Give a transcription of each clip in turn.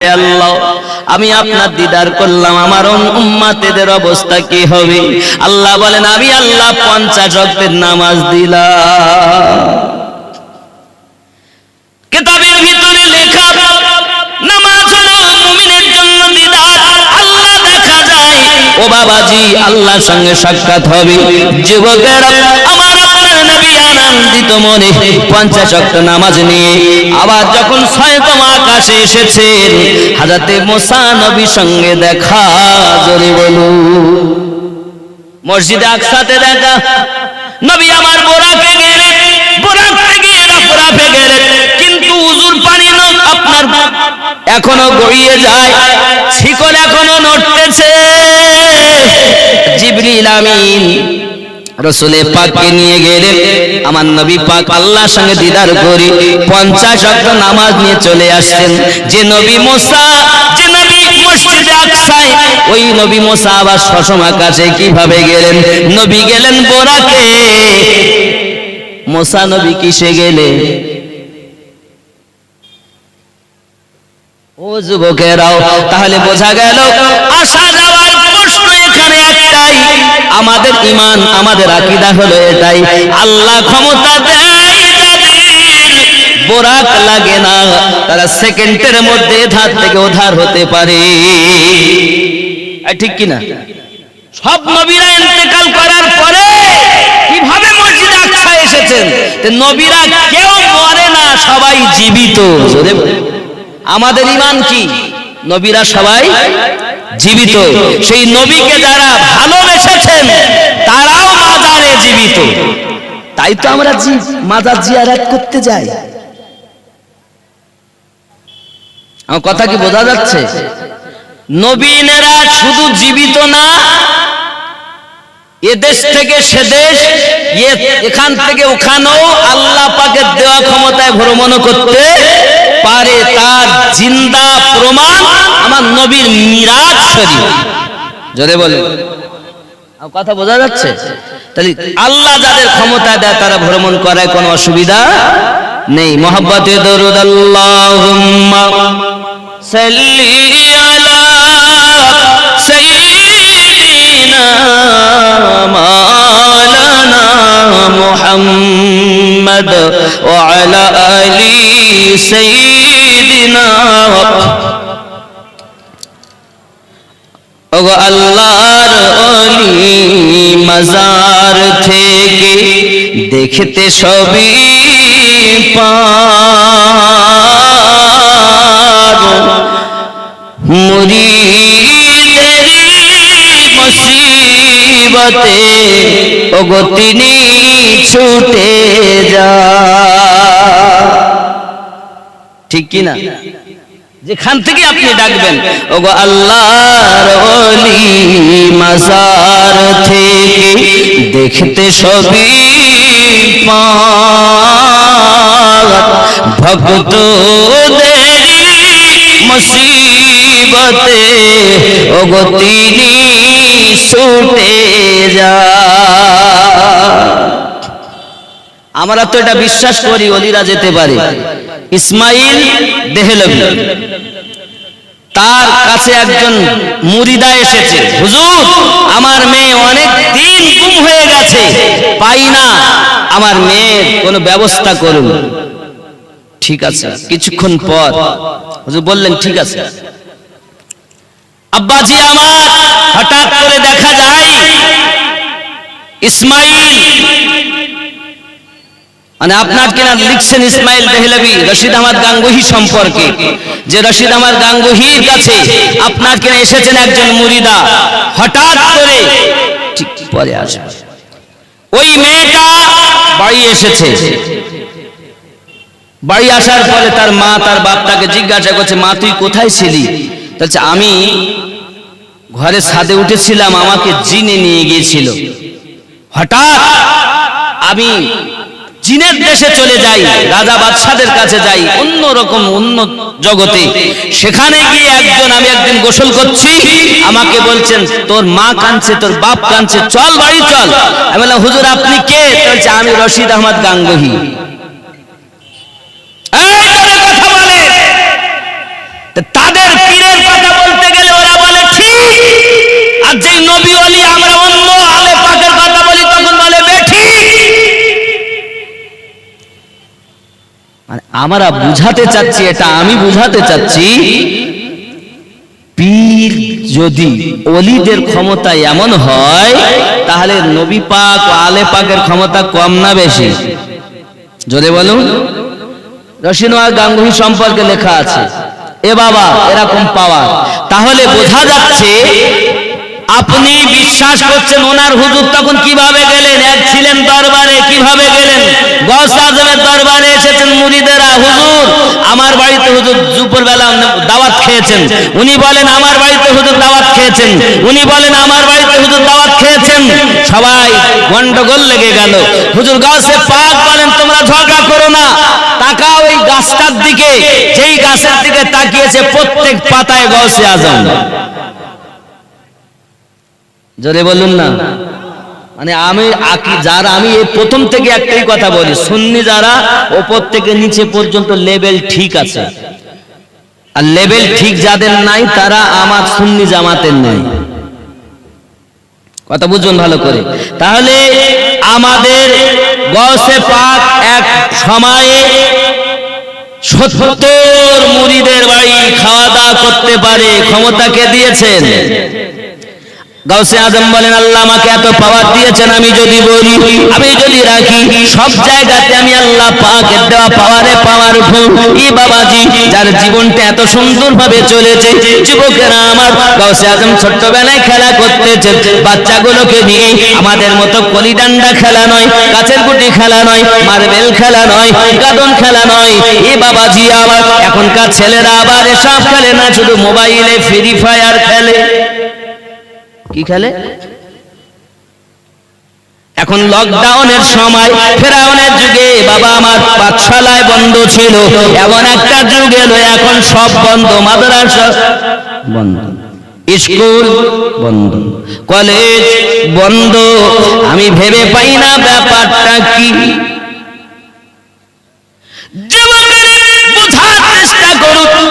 আল্লাহ আমি আপনার দিদার করলাম, আমার উম্মতেদের অবস্থা কি হবে? আল্লাহ বলেন আমি আল্লাহ 50 ওয়াক্তের নামাজ দিলাম। কিতাবের ভিতরে লেখা নামাজ হলো মুমিনের জন্য দিদার। আল্লাহ দেখা যায় ও বাবাজি, আল্লাহর সঙ্গে সাক্ষাৎ হবে। যুবকেরা আমার আপনার নবী আনন্দিত মনে 50 ওয়াক্ত নামাজ নিয়ে আবার যখন 6তম আকাশে এসেছেন, হযরতে মুসা নবীর সঙ্গে দেখা। জোরে বলুন, মসজিদে আকসাতে দেখা। নবী আমার বোরাকে গেলেন, বোরাক থেকে রাফরাফে গেলেন, কিন্তু উজুর পানি আপনার এখনো গড়িয়ে যায়, শিকল এখনো নড়তেছে। জিবরিল আমিন রাসূল পাককে নিয়ে গেলেন। আমার নবী পাক আল্লাহর সঙ্গে দিদার করে 50 ওয়াক্ত নামাজ নিয়ে চলে আসছেন। যে নবী মুসা, যে নবী মসজিদে আকসায়, ওই নবী মুসা আবার 6ম আকাশে কিভাবে গেলেন? নবী গেলেন বোরাকে, মুসা নবী কিসে গেলেন? ও যুবকেরাও, তাহলে বোঝা গেল আসা যাওয়ার প্রশ্ন এখানে একটাই, আমাদের ঈমান, আমাদের আকীদা হলো এটাই, আল্লাহ ক্ষমতা দেয় যাদের বোরাক লাগে না, তারা সেকেন্ডের মধ্যে ধার থেকে ওধার হতে পারে। ঠিক কি না? সব নবীরা ইন্তেকাল করার পরে কিভাবে মসজিদে আকসা এসেছেন? নবীরা কেউ মরে না, সবাই জীবিত। আমাদের ঈমান কি? নবীরা সবাই জীবিত। সেই নবীকে যারা ভালোবেসেছেন তারাও মাজারে জীবিত। তাই তো আমরা মাজার জিয়ারত করতে যাই। আমার কথা কি বোঝা যাচ্ছে? নবীনেরা শুধু জীবিত না, এদেশ থেকে সে দেশ, এখান থেকে ওখানেও আল্লাহ পাকের দেওয়া ক্ষমতায় ভ্রমণ করতে পারে। তার জিন্দা প্রমাণ আমার নবীর মিরাজ শরীফ। জোরে বলেন, কথা বোঝা যাচ্ছে? তাহলে আল্লাহ যাদের ক্ষমতা দেয় তারা ভ্রমণ করায় কোনো অসুবিধা নেই। মহব্বতে দরুদ আল্লাহুম্মা সাল্লি আলা সাইয়্যিদিনা মাওলানা মুহাম্মদ ওয়া আলা আলি সাইয়্যিদিনা। ওগো আল্লাহর ওলি মাজার থেকে দেখতে সবই পার, মুরিদের মুসিবতে ওগো তিনি ছুটে যা। ঠিক কি না? যেখান থেকে আপনি ডাকবেন ওগো আল্লাহর ওলি মাজার থেকে দেখতে সবই পার, ভক্তদের মুসিবতে ওগো তিনি ছুটে যা। আমরা তো এটা বিশ্বাস করি ওলিরা যেতে পারে। ইসমাইল দেহলভী, তার কাছে একজন মুরিদা এসেছে, হুজুর আমার মেয়ে অনেক দিন গুম হয়ে গেছে, পাই না, আমার মেয়ের কোনো ব্যবস্থা করুন। ঠিক আছে। কিছুক্ষণ পর হুজুর বললেন ঠিক আছে। আব্বাজি আমার হঠাৎ করে দেখা যায় ইসমাইল, মানে আপনার কিনা লিখছেন ইসমাইল দেহলভী রশিদ আহমদ গাঙ্গুহি সম্পর্কে, যে রশিদ আহমদ গাঙ্গুহির কাছে আপনার কিনা এসেছেন একজন মুরিদা, হঠাৎ করে ঠিক পরে আসবে ওই মেয়েটা বাড়ি এসেছে। বাড়ি আসার পরে তার মা তার বাপটাকে জিজ্ঞাসা করছে, মা তুই কোথায় ছিলি? বলছে আমি ঘরে ছাদে উঠেছিলাম, আমাকে জিনে নিয়ে গিয়েছিল, হঠাৎ আমি জিনের দেশে চলে যাই, রাজা বাদশাদের কাছে যাই, অন্যরকম অন্য জগতে। সেখানে গিয়ে আমি একদিন গোসল করছি, আমাকে বলছেন তোর মা কাঁদছে, তোর বাপ কাঁদছে, চল বাড়ি চল। আমি বললাম হুজুর আপনি কে? বলছে আমি রশিদ আহমদ গাঙ্গুহি। তাদের আর যেই নবী ওলি আমরা অন্য আলে পাকের কথা বলি তখন বলে বেঠিক। মানে আমরা বুঝাতে চাচ্ছি, এটা আমি বুঝাতে চাচ্ছি, পীর যদি ওলিদের ক্ষমতা এমন হয় তাহলে নবী পাক ও আলে পাকের ক্ষমতা কম না বেশি? জোরে বলুন। রশিদুল গাঙ্গুহি সম্পর্কে লেখা আছে, এ বাবা এরকম পাওয়ার। তাহলে বোঝা যাচ্ছে আপনি বিশ্বাস করছেন ওনার হুজুর তখন কিভাবে গেলেন, এক ছিলেন দরবারে, কিভাবে গেলেন? গৌস আজমের দরবারে এসেছেন মুরিদেরা, হুজুর আমার বাড়িতে হুজুর দুপুরবেলা দাওয়াত খেয়েছেন। উনি বলেন আমার বাড়িতে হুজুর দাওয়াত খেয়েছেন, উনি বলেন আমার বাড়িতে হুজুর দাওয়াত খেয়েছেন। সবাই গন্ডগোল লেগে গেল। হুজুর গাউসে পাক বলেন তোমরা ঝগড়া করো না, তাকাও ওই গাছটার দিকে, যেই গাছের দিকে তাকিয়েছে প্রত্যেক পাতায় গাউসে আজম। জোরে বলুন না। মানে আমি যারা, আমি এই প্রথম থেকে একটাই কথা বলি, সুন্নি যারা ওপর থেকে নিচে পর্যন্ত লেভেল ঠিক আছে, আর লেভেল ঠিক যাদের নাই তারা আমার সুন্নি জামাতের নেই। কথা বুঝুন ভালো করে। তাহলে আমাদের গৌসে পাক এক সময়ে 70 মুরিদের বাড়ি খাওয়া দাওয়া করতে পারে, ক্ষমতা কে দিয়েছেন? গাউসে আজম বলেন আল্লাহ আমাকে এত পাওয়ার দিয়েছেন, আমি যদি বলি, আমি যদি রাখি, সব জায়গাতে আমি আল্লাহ পাকের দেওয়া পাওয়ারে পাওয়ার ই বাবাজি, যার জীবনটা এত সুন্দরভাবে চলেছে। যুবকেরা আমার, গাউসে আজম ছোট্টবেলায় খেলা করতেছেন বাচ্চাগুলোকে নিয়ে। আমাদের মতো কলিডান্ডা খেলা নয়, গাছের গুটি খেলা নয়, মার্বেল খেলা নয়, গাদন খেলা নয়। এ বাবাজি আমার এখনকার ছেলেরা আবার এসব খেলে না, শুধু মোবাইলে ফ্রি ফায়ার খেলে। কি খেলে? এখন লকডাউনের সময়, ফেরাউনের যুগে বাবা আমার পাঠশালায় বন্ধ ছিল, এমন একটা যুগ এলো এখন সব বন্ধ, মাদ্রাসা বন্ধ, স্কুল বন্ধ, কলেজ বন্ধ। আমি ভেবে পাই না ব্যাপারটা কি।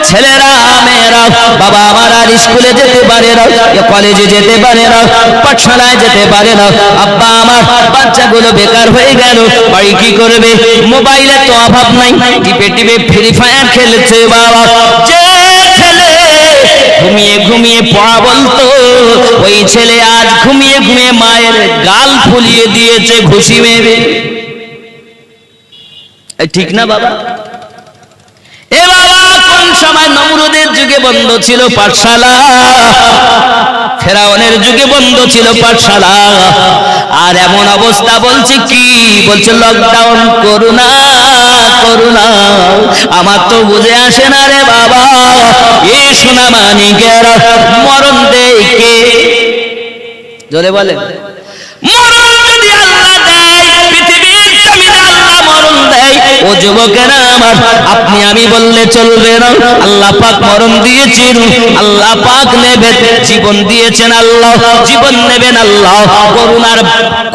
ছেলেরা মেয়েরা বাবা আমার আর স্কুলে যেতে পারে না, কলেজে যেতে পারে না, পাঠশালায় যেতে পারে না। আব্বা আমার বাচ্চাগুলো বেকার হয়ে গেল, বাড়ি কি করবে? মোবাইলে তো অভাব নাই, টিপে টিপে ফ্রি ফায়ার খেলছে। বাবা যে ছেলে ঘুমিয়ে ঘুমিয়ে পড়া বলতো, ওই ছেলে আজ ঘুমিয়ে ঘুমিয়ে মায়ের গাল ফুলিয়ে দিয়েছে ঘুষি মেরে। ঠিক না বাবা? এ বাবা কোন সময় নমরুদের যুগে বন্ধ ছিল পাঠশালা, ফেরাউনের যুগে বন্ধ ছিল পাঠশালা, আর এমন অবস্থা বলছে কি? বলছে লকডাউন, করোনা করোনা। আমার তো বুঝে আসে না রে বাবা, এ সোনা মানিকের মরণ দেয় কে? জোরে বলে। মরণ যদি আল্লাহ দেয়, পৃথিবীর জমিনে আল্লাহ মরণ দেয়, ও যুবকেরা আমার, আপনি আমি বললে চলবে না। আল্লাহ পাক মরণ দিয়েছেন, আল্লাহ পাক নেবেন, জীবন দিয়েছেন আল্লাহ, জীবন নেবেন আল্লাহ। করুণার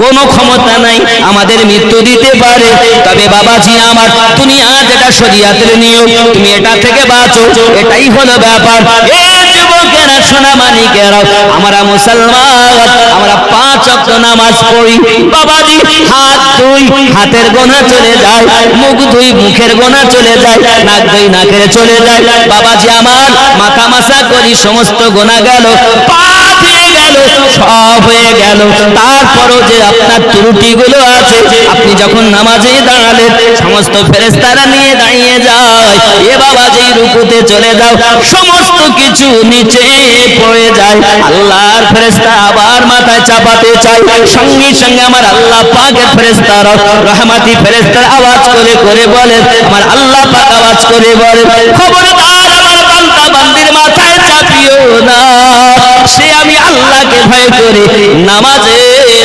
কোনো ক্ষমতা নাই, আমাদের মৃত্যু দিতে পারে। তবে বাবাজি আমার, দুনিয়া যেটা শরীয়তের নিয়ম, তুমি এটা থেকে বাঁচো, এটাই হলো ব্যাপার। এ যুবকেরা সোনা মানিকেরা, আমরা মুসলমান, আমরা 5 ওয়াক্ত নামাজ পড়ি। বাবাজি হাত ধুই, হাতের গোনা চলে যায়, মুখ ধুই, মুখের গোনা চলে যায়, নাক ধুই, নাকের চলে যায়। বাবাজি আমার মাথা মাসা করি, সমস্ত গোনা গেল, পা দিয়ে গেল, সব হয়ে গেল। তারপরও যে আপনার ত্রুটিগুলো আছে, আপনি যখন নামাজে দাঁড়ালেন, সমস্ত ফেরেশতারা নিয়ে দাঁড়িয়ে যায়। এ বাবাজি রুকুতে চলে যাও, সমস্ত কিছু নিচে পড়ে যায়। আল্লাহর ফেরেশতা আবার মাথায় চাপাতে চায়, সঙ্গে সঙ্গে আমার আল্লাহ পাকের ফেরেশতারা, রহমতি ফেরেশতারা আওয়াজ করে করে বলে, আমার আল্লাহ পাক আওয়াজ করে বলে, খবরদার আমার বান্দা বান্দির মাথায় চাপিও না, সে আমি আল্লাহকে ভয় করে নামাজে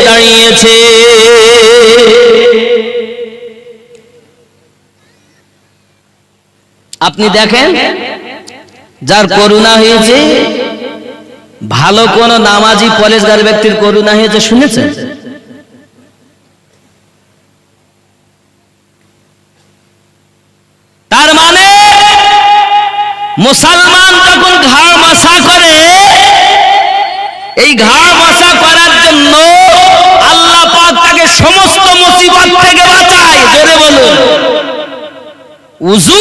দাঁড়িয়েছে। আপনি দেখেন, যার করুণা হয়েছে, ভালো কোন নামাজি পরেশগার ব্যক্তির করুণা হয়েছে শুনেছেন? তার মানে মুসলমান যখন ঘাড় মাসা করে, এই ঘা মশা করার জন্য আল্লাহ পাক তাকে সমস্ত মুসিবত থেকে বাঁচায়। জোরে বলুন, উযু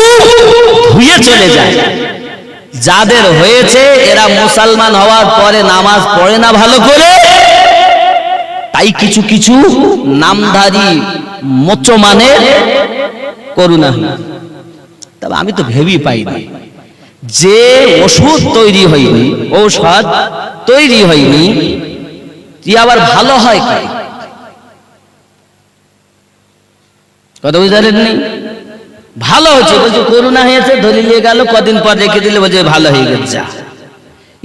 ধুয়ে চলে যায়। যাদের হয়েছে এরা মুসলমান হওয়ার পরে নামাজ পড়ে না ভালো করে, তাই কিছু কিছু নামধারী মুসলমানের করুণা। তবে আমি তো ভেবেই পাই না, যে ওষুধ তৈরি হয়নি, ঔষধ তৈরি হয়নি, কি আবার ভালো হয় কি? কথা বুঝলেন? ভালো হচ্ছে, বলছে করোনা হয়েছে, ধরে নিয়ে গেল, কদিন পর রেখে দিলে বলছে ভালো হয়ে গেছে।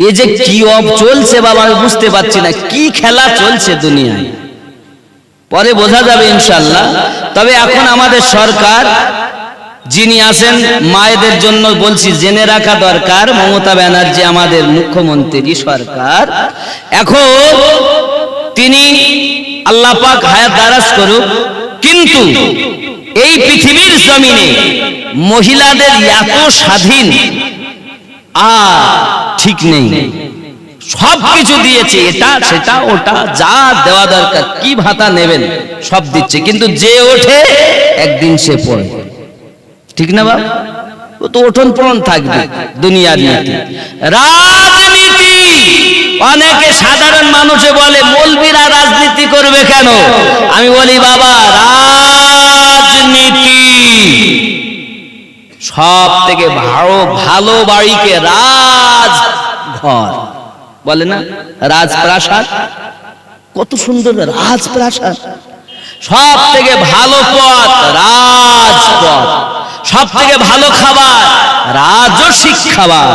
এই যে কি চলছে বাবা, আমি বুঝতে পারছি না কি খেলা চলছে দুনিয়ায়, পরে বোঝা যাবে ইনশাআল্লাহ। তবে এখন আমাদের সরকার যিনি আছেন, মায়েদের জন্য বলছি জেনে রাখা দরকার, মমতা ব্যানার্জি আমাদের মুখ্যমন্ত্রী সরকার, এখন তিনি আল্লাহ পাক হায়াত দারাজ করুক, কিন্তু এই পৃথিবীর জমিনে মহিলাদের এত স্বাধীন আর ঠিক নেই। সব কিছু দিয়েছে, এটা সেটা ওটা যা দেওয়া দরকার, কি ভাতা নেবেন সব দিচ্ছে, কিন্তু যে ওঠে একদিন সে পড়ে। ঠিক না বাবা? ও তো ওঠন পড়ন থাকবে। দুনিয়ার নীতি, রাজনীতি। অনেকে সাধারণ মানুষে বলে মৌলবীরা রাজনীতি করবে কেন? আমি বলি বাবা, রাজনীতি সব থেকে ভালো বাড়িকে রাজঘর বলে না, রাজপ্রাসাদ। কত সুন্দর রাজপ্রাসাদ। সব থেকে ভালো পথ রাজপথ, সব থেকে ভালো খাবার রাজসিক খাবার,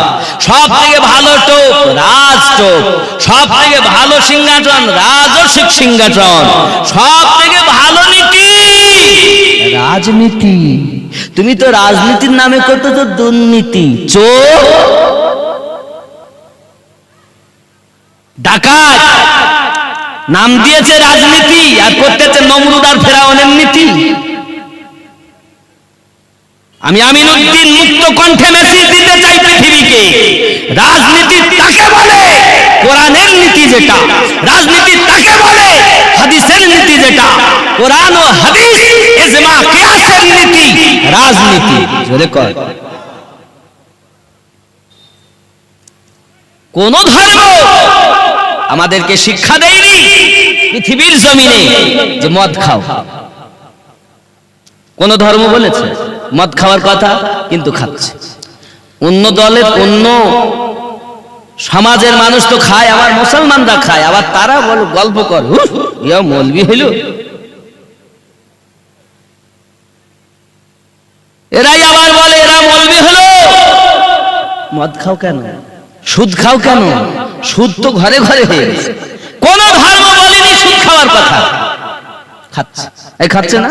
সব থেকে ভালো টোপ রাজটোপ, সব থেকে ভালো সিংহাসন রাজসিক সিংহাসন, সব থেকে ভালো নীতি রাজনীতি। তুমি তো রাজনীতির নামে করতে তো দুর্নীতি, চোর ডাকাত, নাম দিয়েছে রাজনীতি, আর করতেছে নমরুদ আর ফেরাউনের নীতি। আমি আমিনউদ্দিন মুক্ত কণ্ঠে মেসেজ দিতে চাই পৃথিবীকে, রাজনীতি তাকে বলে কোরআনের নীতি যেটা, রাজনীতি তাকে বলে হাদিসের নীতি যেটা, কোরআন ও হাদিস ইজমা কিয়াসের নীতি রাজনীতি। জোরে কর। কোন ধর্ম আমাদেরকে শিক্ষা দেয়নি পৃথিবীর জমিনে যে মদ খাও। কোন ধর্ম বলেছে মদ খাওয়ার কথা? কিন্তু খাচ্ছে। অন্য দলের অন্য সমাজের মানুষ তো খায়, আমার মুসলমানরা খায়, আবার তারা গল্প কর ইয়া মৌলবি হইল। এরাই আবার বলে এরা মৌলবি হলো। মদ খাও কেন? সুদ খাও কেন? সুদ তো ঘরে ঘরে হয়ে গেছে। কোন ধর্ম বলেনি সুদ খাওয়ার কথা, খাচ্ছে। এই খাচ্ছে না?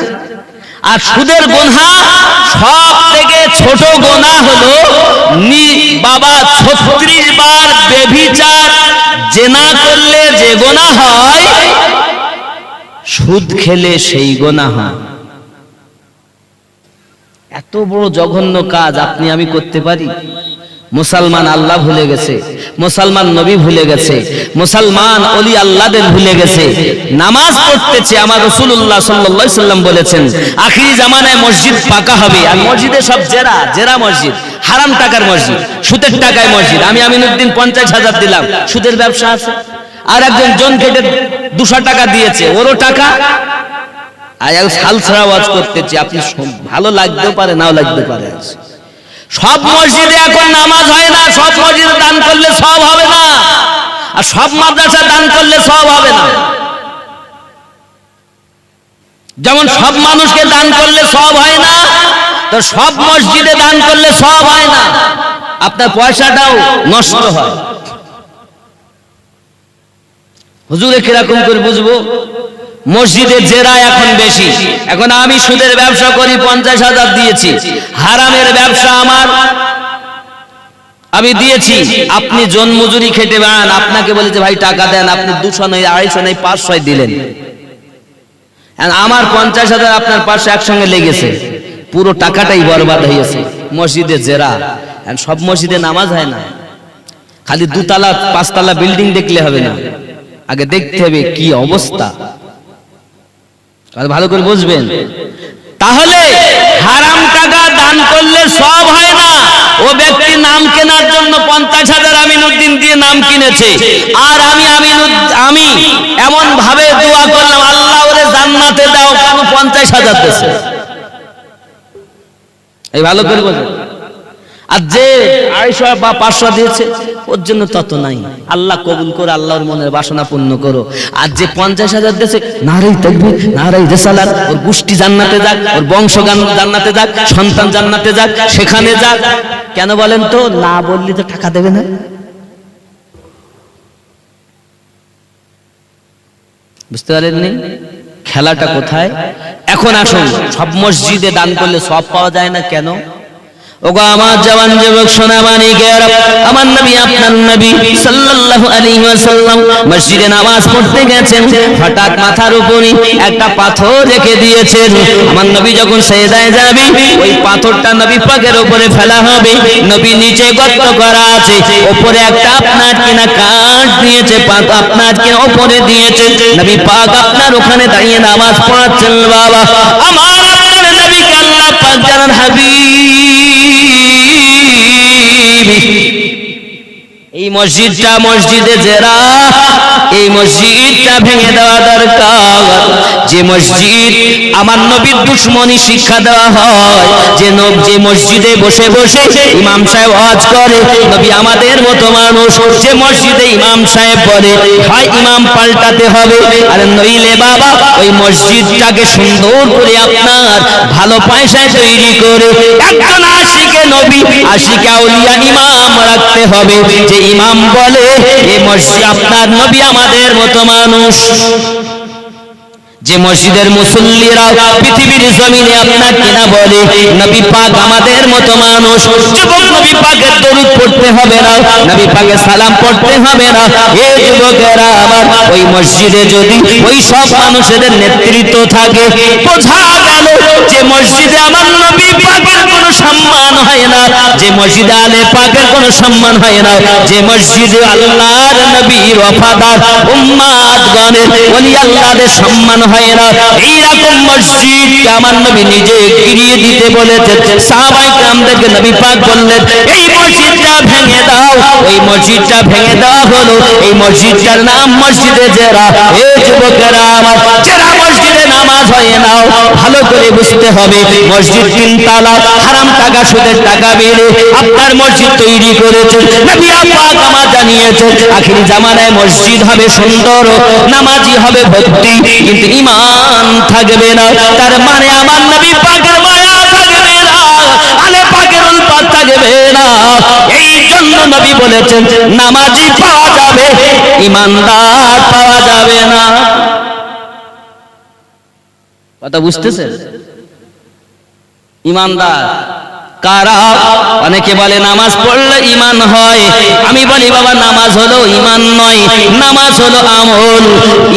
আর সুদের গুনাহ সব থেকে ছোট গুনাহ হলো বাবা 36 বার ব্যভিচার জেনা করলে যে গুনাহ হয়, সুদ খেলে সেই গুনাহ হয়। এত বড় জঘন্য কাজ আপনি আমি করতে পারি? মুসলমান আল্লাহ ভুলে গেছে, মুসলমান নবী ভুলে গেছে, মুসলমান ওলি আল্লাহদের ভুলে গেছে। নামাজ পড়তেছে, আমার রাসূলুল্লাহ সাল্লাল্লাহু আলাইহি সাল্লাম বলেছেন আখিরি জামানায় মসজিদ পাকা হবে, আর মসজিদে সব জেরা মসজিদ, হারাম টাকার মসজিদ, সুদের টাকায় মসজিদ। আমি আমিনউদ্দিন 50,000 দিলাম, সুদের ব্যবসা আছে। আর একজন জন কেটে 200 টাকা দিয়েছে, ওরও টাকা। আর এক সালসারা ওয়াজ করতেছি, আপনি ভালো লাগতেও পারে নাও লাগতে পারে। সব মসজিদে এখন নামাজ হয় না, সব মসজিদে দান করলে সব হবে না, আর সব মাদ্রাসা দান করলে সব হবে না। যেমন সব মানুষকে দান করলে সব হয় না, তো সব মসজিদে দান করলে সব হয় না, আপনার পয়সাটাও নষ্ট হয়। হুজুরে কিরকম করে বুঝবো? মসজিদে জেরা এখন বেশি। এখন আমি সুদের ব্যবসা করি, 50,000 দিয়েছি, হারামের ব্যবসা আমার আমি দিয়েছি, আপনি জন মজুরি খেটে বেড়ান, আপনাকে বলেছে ভাই টাকা দেন, আপনি 200 নয় 250 নয় 500 দিলেন, আমার 50,000 আপনার 500 একসঙ্গে লেগেছে, পুরো টাকাটাই বরবাদ হয়েছে। মসজিদে জেরা, সব মসজিদে নামাজ হয় না, খালি 2 তলা 5 তলা বিল্ডিং দেখলে হবে না, আগে দেখতে হবে কি অবস্থা। ভালো করে বুঝবেন। তাহলে হারাম টাকা দান করলে সব হয় না। ও ব্যক্তি নাম কেনার জন্য 50,000 আমিনুদ্দিন দিয়ে নাম কিনেছে, আর আমি এমন ভাবে দোয়া করলাম, আল্লাহ ওরে জান্নাতে দাও, 50,000 দিয়েছে। এই ভালো করে বুঝবেন। আর যে 250 বা 500 দিয়েছে ওর জন্য তত নাই। আল্লাহ কবুল করে, আল্লাহর মনের বাসনা পূর্ণ করো। আর যে 50,000 দিয়েছে, নারাই তাকবীর, নারাই রিসালাত, ওর গোষ্ঠী জান্নাতে যাক, ওর বংশগান জান্নাতে যাক, সন্তান জান্নাতে যাক, সেখানে যাক। কেন বলেন তো? না বললি তো টাকা দেবে না। বুঝতে পারেননি খেলাটা কোথায়? এখন আসুন, সব মসজিদে দান করলে সব পাওয়া যায় না কেন? ওগো আমার জওয়ান যুবক সোনা মানিকের, আমার নবী আপনার নবী সাল্লাল্লাহু আলাইহি ওয়াসাল্লাম মসজিদে নামাজ পড়তে গেছেন, হঠাৎ মাথার উপরে একটা পাথর রেখে দিয়েছেন। আমার নবী যখন সেজদায় যাবে, ওই পাথরটা নবী পাকের উপরে ফেলা হবে। নবী নিচে গর্ত করা আছে, উপরে একটা আপনার কিনা কাঠ দিয়েছে, আপনার কিনা উপরে দিয়েছে। নবী পাক আপনার ওখানে দাঁড়িয়ে নামাজ পড়াচ্ছেন। বাবা আমার আপনার নবীকে আল্লাহ পাক জানান এই মসজিদটা মসজিদে জেরা, এই মসজিদটা ভেঙে দেওয়া দরকার। যে মসজিদ আমার নবীর দুশমনী শিক্ষা দেওয়া হয়, যে মসজিদে বসে বসে ইমাম সাহেব ওয়াজ করে, নবী আমাদের মতো মানুষ যে মসজিদে ইমাম সাহেব বলে, হয় ইমাম পাল্টাতে হবে, আর নইলে বাবা ওই মসজিদটাকে সুন্দর করে আপনার ভালো পয়সায় তৈরি করে একজন আশিকে নবী, আশিকে আউলিয়া ইমাম রাখতে হবে। যে ইমাম বলে এই মসজিদ আপনার নবী আমাদের মতো মানুষ। যে মসজিদের মুসল্লিরা পৃথিবীর জমিনে আপনার কিনা বলে নবী পাক আমাদের মতো মানুষ, যুবক নবী পাকের দরুদ পড়তে হবে না, নবী পাকের সালাম পড়তে হবে না। এই যুবকেরা আমার, ওই মসজিদে যদি ওই সব মানুষের নেতৃত্ব থাকে, বোঝা গেল যে মসজিদে আমার নবী পাকের কোনো সম্মান হয় না, যে মসজিদে আলে পাকের কোনো সম্মান হয় না, যে মসজিদে আল্লাহর নবীর ওয়াফাদার উম্মাতগণের ওলি আল্লাহদের সম্মান হয় না, এইরকম মসজিদ আমার নবী নিজে গিরিয়ে দিতে বলেছেন। সাহাবায়ে কেরামদেরকে নবী পাক বললেন, এই মসজিদটা ভেঙে দাও। ওই মসজিদটা ভেঙে দেওয়া হলো। এই মসজিদটার নাম মসজিদে জেরা। এই যুবকেরা আমার, জেরা মসজিদে নামাজ হয় না। ভালো করে বুঝতে হবে, মসজিদ 3 তালা, হারাম টাকা সুদের টাকা মেরে আপনার মসজিদ তৈরি করেছেন। নবী পাক আমার জানিয়েছেন, আখিরি জামানায় মসজিদ হবে সুন্দর, নামাজি হবে ভর্তি, কিন্তু ঈমান থাকবে না। তার মানে আমার নবী পাকের মায়া থাকবে না, আলে পাকের উল্পাত থাকবে না। এই জন্য নবী বলেছেন, নামাজি পাওয়া যাবে, ঈমানদার পাওয়া যাবে না। কথা বুঝতেছেন? ঈমানদার কারা? অনেকে বলে নামাজ পড়লে ঈমান হয়। আমি বলি বাবা, নামাজ হলো ঈমান নয়, নামাজ হলো আমল।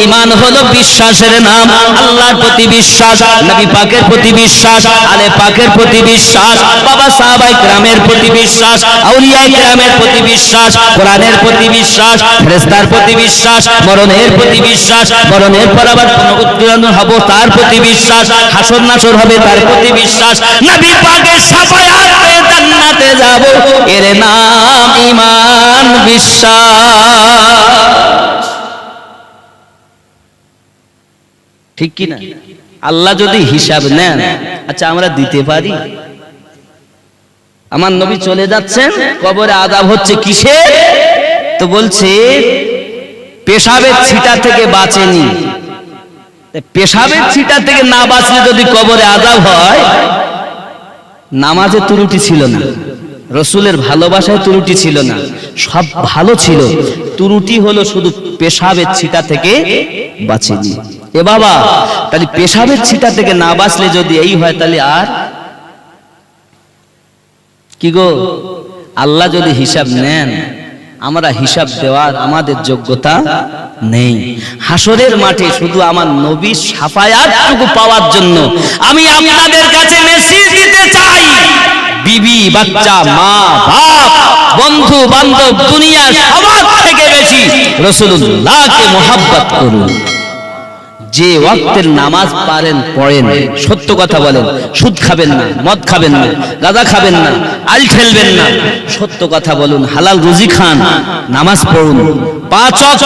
ঈমান হলো বিশ্বাসের নাম, আল্লাহর প্রতি বিশ্বাস, নবী পাকের প্রতি বিশ্বাস, আলে পাকের প্রতি বিশ্বাস, বাবা সাহাবায়ে কেরামের প্রতি বিশ্বাস, আউলিয়া কেরামের প্রতি বিশ্বাস, কোরআনের প্রতি বিশ্বাস, ফেরেশতার প্রতি বিশ্বাস, মরণের প্রতি বিশ্বাস, মরণের পর আবার পুনরুত্থিত হব তার প্রতি বিশ্বাস, হাসর নাসর হবে তার প্রতি বিশ্বাস, নবী পাকের শাফায়াত পেয়ে জান্নাতে যাব, এর নাম ঈমান বিশ্বাস। ঠিক কি না? আল্লাহ যদি হিসাব নেন, আচ্ছা আমরা দিতে পারি? আমার নবী চলে যাচ্ছেন, কবরে আযাব হচ্ছে কিসে? তো বলছে পেশাবের ছিটা থেকে বাঁচেনি। পেশাবের ছিটা থেকে না বাঁচলে যদি কবরে আযাব হয়, নামাজে ত্রুটি ছিল না, রসুলের ভালোবাসায় ত্রুটি ছিল না, সব ভালো ছিল, ত্রুটি হলো শুধু পেশাবের ছিটা থেকে বাঁচেনি। এ বাবা, তাহলে পেশাবের ছিটা থেকে না বাঁচলে যদি এই হয়, তাহলে আর কি গো? আল্লাহ যদি হিসাব নেন, আমরা হিসাব দেওয়ার আমাদের যোগ্যতা নেই। হাসরের মাঠে শুধু আমার নবীর শাফায়াতটুকু পাওয়ার জন্য আমি আপনাদের কাছে মেসেজ দিতে চাই, বিবি বাচ্চা, মা বাপ, বন্ধু বান্ধব, দুনিয়ার রাসূলুল্লাহকে মহব্বত করুন। যে ওয়াক্তের নামাজ পারেন পড়েন, সত্য কথা বলেন, সুদ খাবেন না, মদ খাবেন না, গাঁজা খাবেন না, আল ঠেলবেন না, সত্য কথা বলুন, হালাল রুজি খান, নামাজ পড়ুন। 5 ওয়াক্ত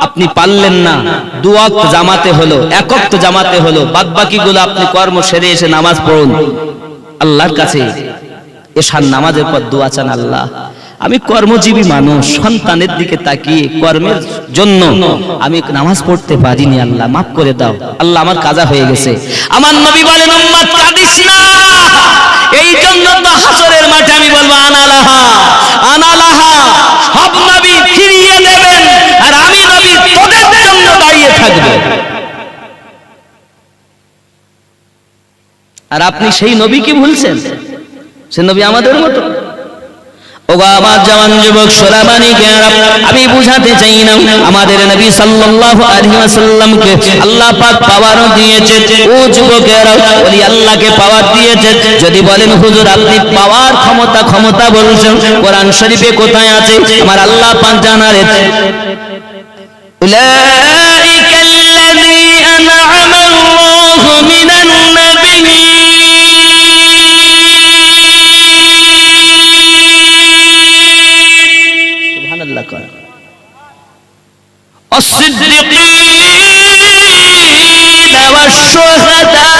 আপনি পারলেন না, 2 ওয়াক্ত জামাতে হলো, 1 ওয়াক্ত জামাতে হলো, বাদ বাকিগুলো আপনি কর্ম সেরে এসে নামাজ পড়ুন। আল্লাহর কাছে এশার নামাজের পর দোয়া চান, আল্লাহ আমি কর্মজীবী মানুষ, সন্তানের দিকে তাকিয়ে কর্মের জন্য আমি নামাজ পড়তে পারিনি, আল্লাহ মাফ করে দাও, আল্লাহ আমার কাজা হয়ে গেছে। আমার নবী বলেন, উম্মত কাঁদিস না, এই জন্য তো হাসরের মাঠে আমি বলবো আনালাহা আনালাহা, সব নবী ফিরিয়ে দেবেন আর আমি নবী তোদের জন্য দাঁড়িয়ে থাকব। আর আপনি সেই নবী কি ভুলছেন? সে নবী আমাদের মতো। ওগো আমার জওয়ান যুবক সোনামানিকেরা, আমি বুঝাতে চাই না, আমাদের নবী সাল্লাল্লাহু আলাইহি ওয়াসাল্লামকে আল্লাহ পাক পাওয়ার দিয়েছে। ও যুবকেরা, বলি আল্লাহকে পাওয়ার দিয়েছে। যদি বলেন হুজুর আপনি পাওয়ার ক্ষমতা বলছেন, কোরআন শরীফে কোথায় আছে? আমার আল্লাহ পাক জানারে, উলাইকাল্লাযী আনআমা আল্লাহু মিনান নাবিয়্যিন والصديقين والشهداء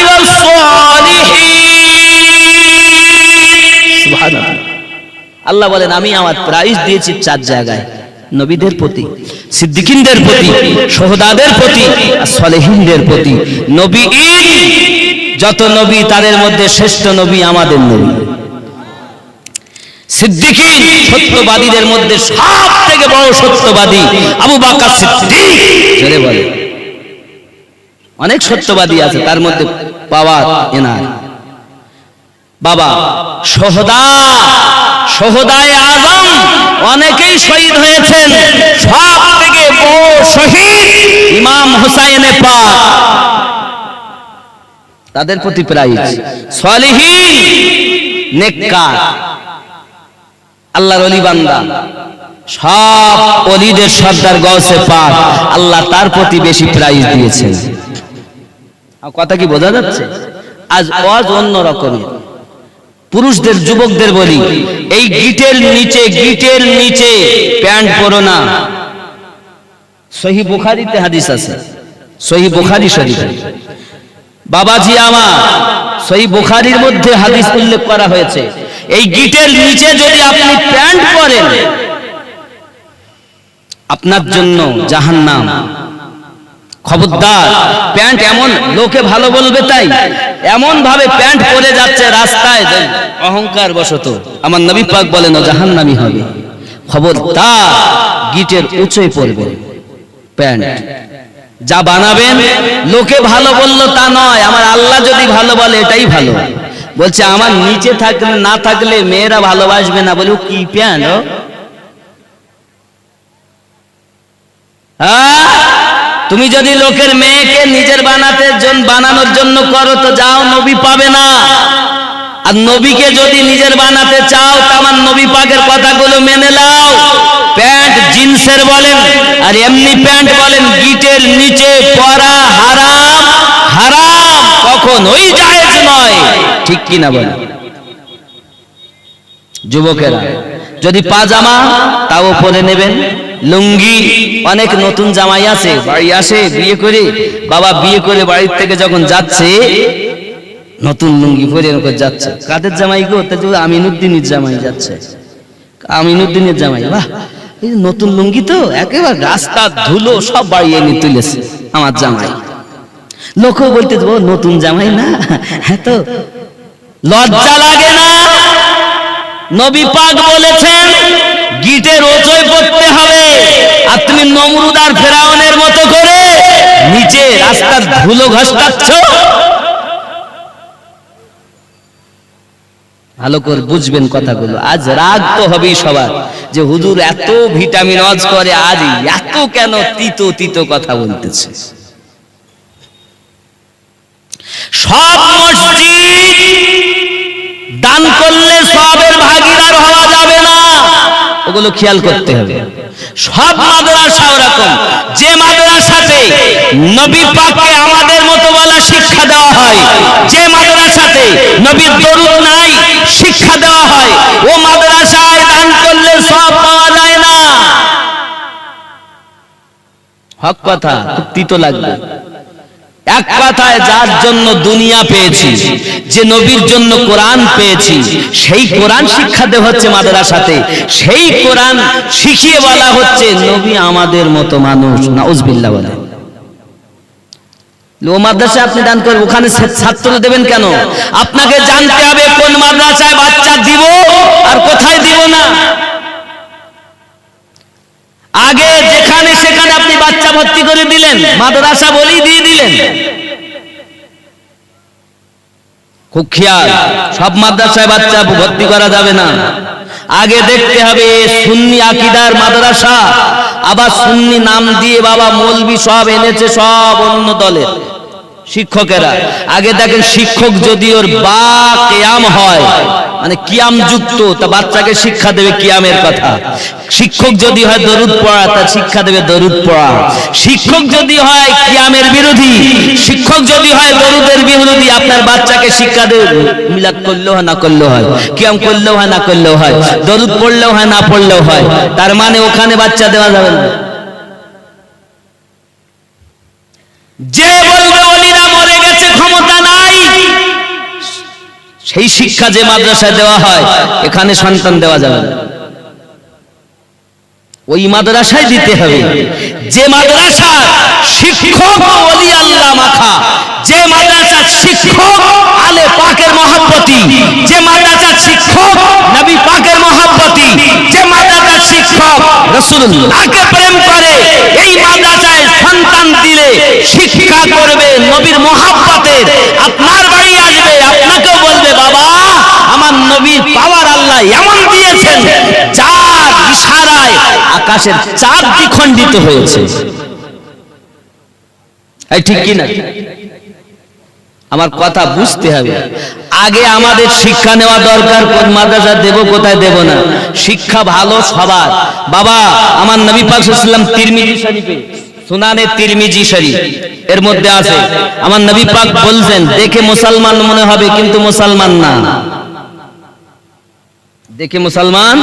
والصالحين। সুবহান আল্লাহ। আল্লাহ বলেন আমি আমার প্রাইজ দিয়েছি 4 জায়গায়, নবীদের প্রতি, সিদ্দিকিনদের প্রতি, শহীদদের প্রতি আর সালেহিনদের প্রতি। নবী যত নবী তাদের মধ্যে শ্রেষ্ঠ নবী আমাদের নবী। সিদ্দিকীন সত্যবাদীদের মধ্যে সবথেকে বড় সত্যবাদী আবু বকর সিদ্দিক। জোরে বলে, অনেক সত্যবাদী আছে, তার মধ্যে পাওয়ার এনার বাবা শহদায়ে আজম অনেকেই শহীদ হয়েছেন। সবথেকে বড় শহীদ ইমাম হুসাইনে পাক, তাদের প্রতি প্রাইজ। সালেহীন নেককার আল্লাহর ওলি বান্দা, সব ওলিদের সর্দার গৌসে পাক, আল্লাহ তার প্রতি বেশি প্রাইজ দিয়েছেন। কথা কি বোঝা যাচ্ছে? আজ ওয়াজ অন্য রকমের। পুরুষদের যুবকদের বলি, এই গিটের নিচে প্যান্ট পরো না। সহিহ বুখারীতে হাদিস আছে, সহিহ বুখারী শরীফে। বাবাজি আমার, সহিহ বুখারীর মধ্যে হাদিস উল্লেখ করা হয়েছে, এই গিটের নিচে যদি আপনি প্যান্ট পরেন, আপনার জন্য জাহান্নাম। খবরদার, প্যান্ট এমন লোকে ভালো বলবে তাই এমন ভাবে প্যান্ট পরে যাচ্ছে রাস্তায়, অহংকার বশত আমার নবী পাক বলেন ও জাহান্নামী হবে। খবরদার, গিটের উঁচুই পরবেন প্যান্ট। যা বানাবেন লোকে ভালো বললো তা নয়, আমার আল্লাহ যদি ভালো বলে এটাই ভালো। বলছে আমার নিচে থাকলে না থাকলে মেয়েরা ভালোবাসবে না, বলে কি প্যান্ট? তুমি যদি লোকের মেয়েকে নিজের বানানোর জন্য করো তো যাও, নবী পাবে না। আর নবীকে যদি নিজের বানাতে চাও তো আমার নবী পাকের কথাগুলো মেনে নাও। প্যান্ট জিন্সের বলেন আর এমনি প্যান্ট বলেন, গিটের নিচে পরা হারাম, হারাম কখনোই জায়েজ নয়। ঠিক কি না বলেন? যুবকেরা, যদি পাজামা তাও পরে নেবেন, লুঙ্গি। অনেক নতুন জামাই আছে, বাড়ি আসে বিয়ে করে, বাবা বিয়ে করে বাড়ির থেকে যখন যাচ্ছে নতুন লুঙ্গি পরে যাচ্ছে। কাদের জামাই গো? আমিনুদ্দিনের জামাই যাচ্ছে, আমিনুদ্দিনের জামাই। বাহ, এই নতুন লুঙ্গি তো একেবারে রাস্তা ধুলো সব বাড়িয়ে নিয়ে তুলেছে আমার জামাই। লোকও বলতে দেবো নতুন জামাই না, হ্যাঁ তো লজ্জা লাগে না? নবী পাক বলেছেন গিটের ওচয় পড়তে হবে। আর তুমি নমরুদ আর ফেরাউনের মতো করে নিচে রাস্তার ধুলো ঘষটাচ্ছ। ভালো করে বুঝবেন কথাগুলো। আজ রাগ তো হবেই সবার যে হুজুর এত ভিটামিন ওয়াজ করে, আজ এত কেন তিতো তিতো কথা বলতেছে। সব মসজিদ দান করলে সবের ভাগীদার হওয়া যাবে না। এগুলো খেয়াল করতে হবে। সব মাদ্রাসা ওরকম, যে মাদ্রাসাতে নবী পাককে আমাদের মতো বলা শিক্ষা দেওয়া হয়, যে মাদ্রাসাতে নবীর দরুদ নাই শিক্ষা দেওয়া হয়, ও মাদ্রাসায় দান করলে সব পাওয়া যায় না। হক কথা, খুব তিতো লাগবে। এক কথায় যার জন্য দুনিয়া পেয়েছি, যে নবীর জন্য কোরআন পেয়েছি, সেই কোরআন শিক্ষা দেওয়া হচ্ছে মাদ্রাসাতে, সেই কোরআন শিখিয়ে বলা হচ্ছে নবী আমাদের মতো মানুষ। নাউজুবিল্লাহ বলে ও মাদ্রাসায় আপনি দান করবেন, ওখানে ছাত্র দেবেন কেন? আপনাকে জানতে হবে কোন মাদ্রাসায় বাচ্চা দিব আর কোথায় দিব না। আগে যেখানে সেখানে আপনি বাচ্চা ভর্তি করে দিলেন, মাদ্রাসা বলেই দিয়ে দিলেন। খুব খেয়াল, সব মাদ্রাসায় বাচ্চা ভর্তি করা যাবে না। আগে দেখতে হবে সুন্নি আকীদার মাদ্রাসা, আবার সুন্নি নাম দিয়ে বাবা মৌলবি সব এনেছে, সব অন্য দলের শিক্ষকেরা। আগে দেখেন শিক্ষক যদি ওর বা কিয়াম হয়, মানে কিয়াম যুক্ত, তা বাচ্চাকে শিক্ষা দেবে কিয়ামের কথা। শিক্ষক যদি হয় দরুদ পড়া, তা শিক্ষা দেবে দরুদ পড়া। শিক্ষক যদি হয় কিয়ামের বিরোধী, শিক্ষক যদি হয় দরুদের বিরোধী, আপনার বাচ্চাকে শিক্ষা দেবে মিলাদ করলেও হয় না করলেও হয়, কিয়াম করলেও হয় না করলেও হয়, দরুদ পড়লেও হয় না পড়লেও হয়। তার মানে ওখানে বাচ্চা দেওয়া যাবে না। যে বলবে ওলিরা মরে গেছে, ক্ষমতা নাই, সেই শিক্ষা যে মাদ্রাসায় দেওয়া হয় এখানে সন্তান দেওয়া যাবে না। ওই মাদ্রাসায় দিতে হবে যে মাদ্রাসার শিক্ষক ওলি আল্লাহ মাখা, যে মাদ্রাসার শিক্ষক আলে পাকের মহব্বতী, যে মাদ্রাসার শিক্ষক নবী পাকের মহব্বতী, যে মাদ্রাসার শিক্ষক রাসূলুল্লাহকে প্রেম করে, এই মাদ্রাসায় সন্তান দিলে শিক্ষা করবে নবীর মহব্বতের। আপনার বাড়ি আসবে, আপনাকেও বলবে বাবা আমার নবীর পাওয়ার আল্লাহ এমন দিয়েছেন যার ইশারায় আকাশের চাঁদ দ্বিখণ্ডিত হয়েছে। এই ঠিক কি না? আমার কথা বুঝতে হবে। আগে আমাদের শিক্ষা নেওয়া দরকার, কোন মাদ্রাসা দেব কোথায় দেব না। শিক্ষা ভালো সবার। বাবা আমার নবী পাক সাল্লাল্লাহু আলাইহি ওয়াসাল্লাম তিরমিজি শরীফে, সুনানে তিরমিজি শরীফ এর মধ্যে আছে, আমার নবী পাক বলছেন দেখে মুসলমান মনে হবে কিন্তু মুসলমান না। দেখে মুসলমান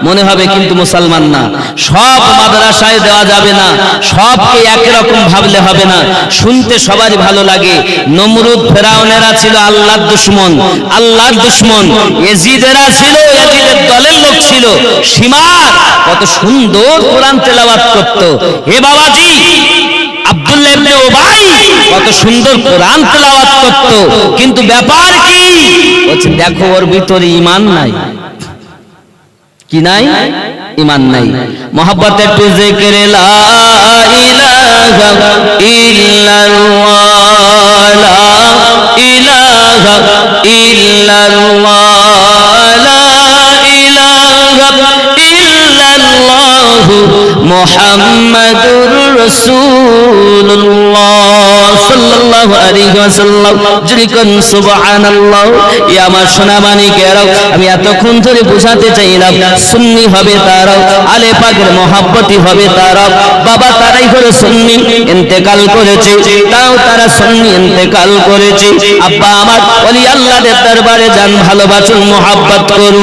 মনে হবে কিন্তু মুসলমান না। সব মাদ্রাসায় দেওয়া যাবে না, সবকে একই রকম ভাবলে হবে না। শুনতে সবারই ভালো লাগে। নমরুদ ফেরাউনেরা ছিল আল্লাহর দুশমন, আল্লাহর দুশমন। ইয়াজিদেরা ছিল, ইয়াজিদের দলের লোক ছিল। সীমার কত সুন্দর কোরআন তেলাওয়াত করত। হে বাবাজি আব্দুল্লাহ ইবনে উবাই কত সুন্দর কোরআন তেলাওয়াত করত, কিন্তু ব্যাপার কি? বলছে দেখো ওর ভিতরে ঈমান নাই। কি নাই? ঈমান নাই। মোহাব্বত একটু জিকির লা ইলাহা ইল্লাল্লাহ, লা ইলাহা ইল্লাল্লাহ, লা ইলাহা ইল্লাল্লাহ মুহাম্মাদুর রাসূলুল্লাহ সাল্লাল্লাহু আলাইহি ওয়াসাল্লাম। যদি কোন সুবহানাল্লাহ। ইয়া আমার সোনা মানিকেরাও, আমি এতক্ষণ ধরে বোঝাতে চাইলাম সুন্নি হবে তারাও, আলে পাকের মহব্বতী হবে তারাও। বাবা তারাই হলো সুন্নি, ইন্তেকাল করেছে, তাও তারা সুন্নি ইন্তেকাল করেছে। আব্বা আমার ওলি আল্লাহদের দরবারে যান, ভালোবাসুন, মহব্বত করুন।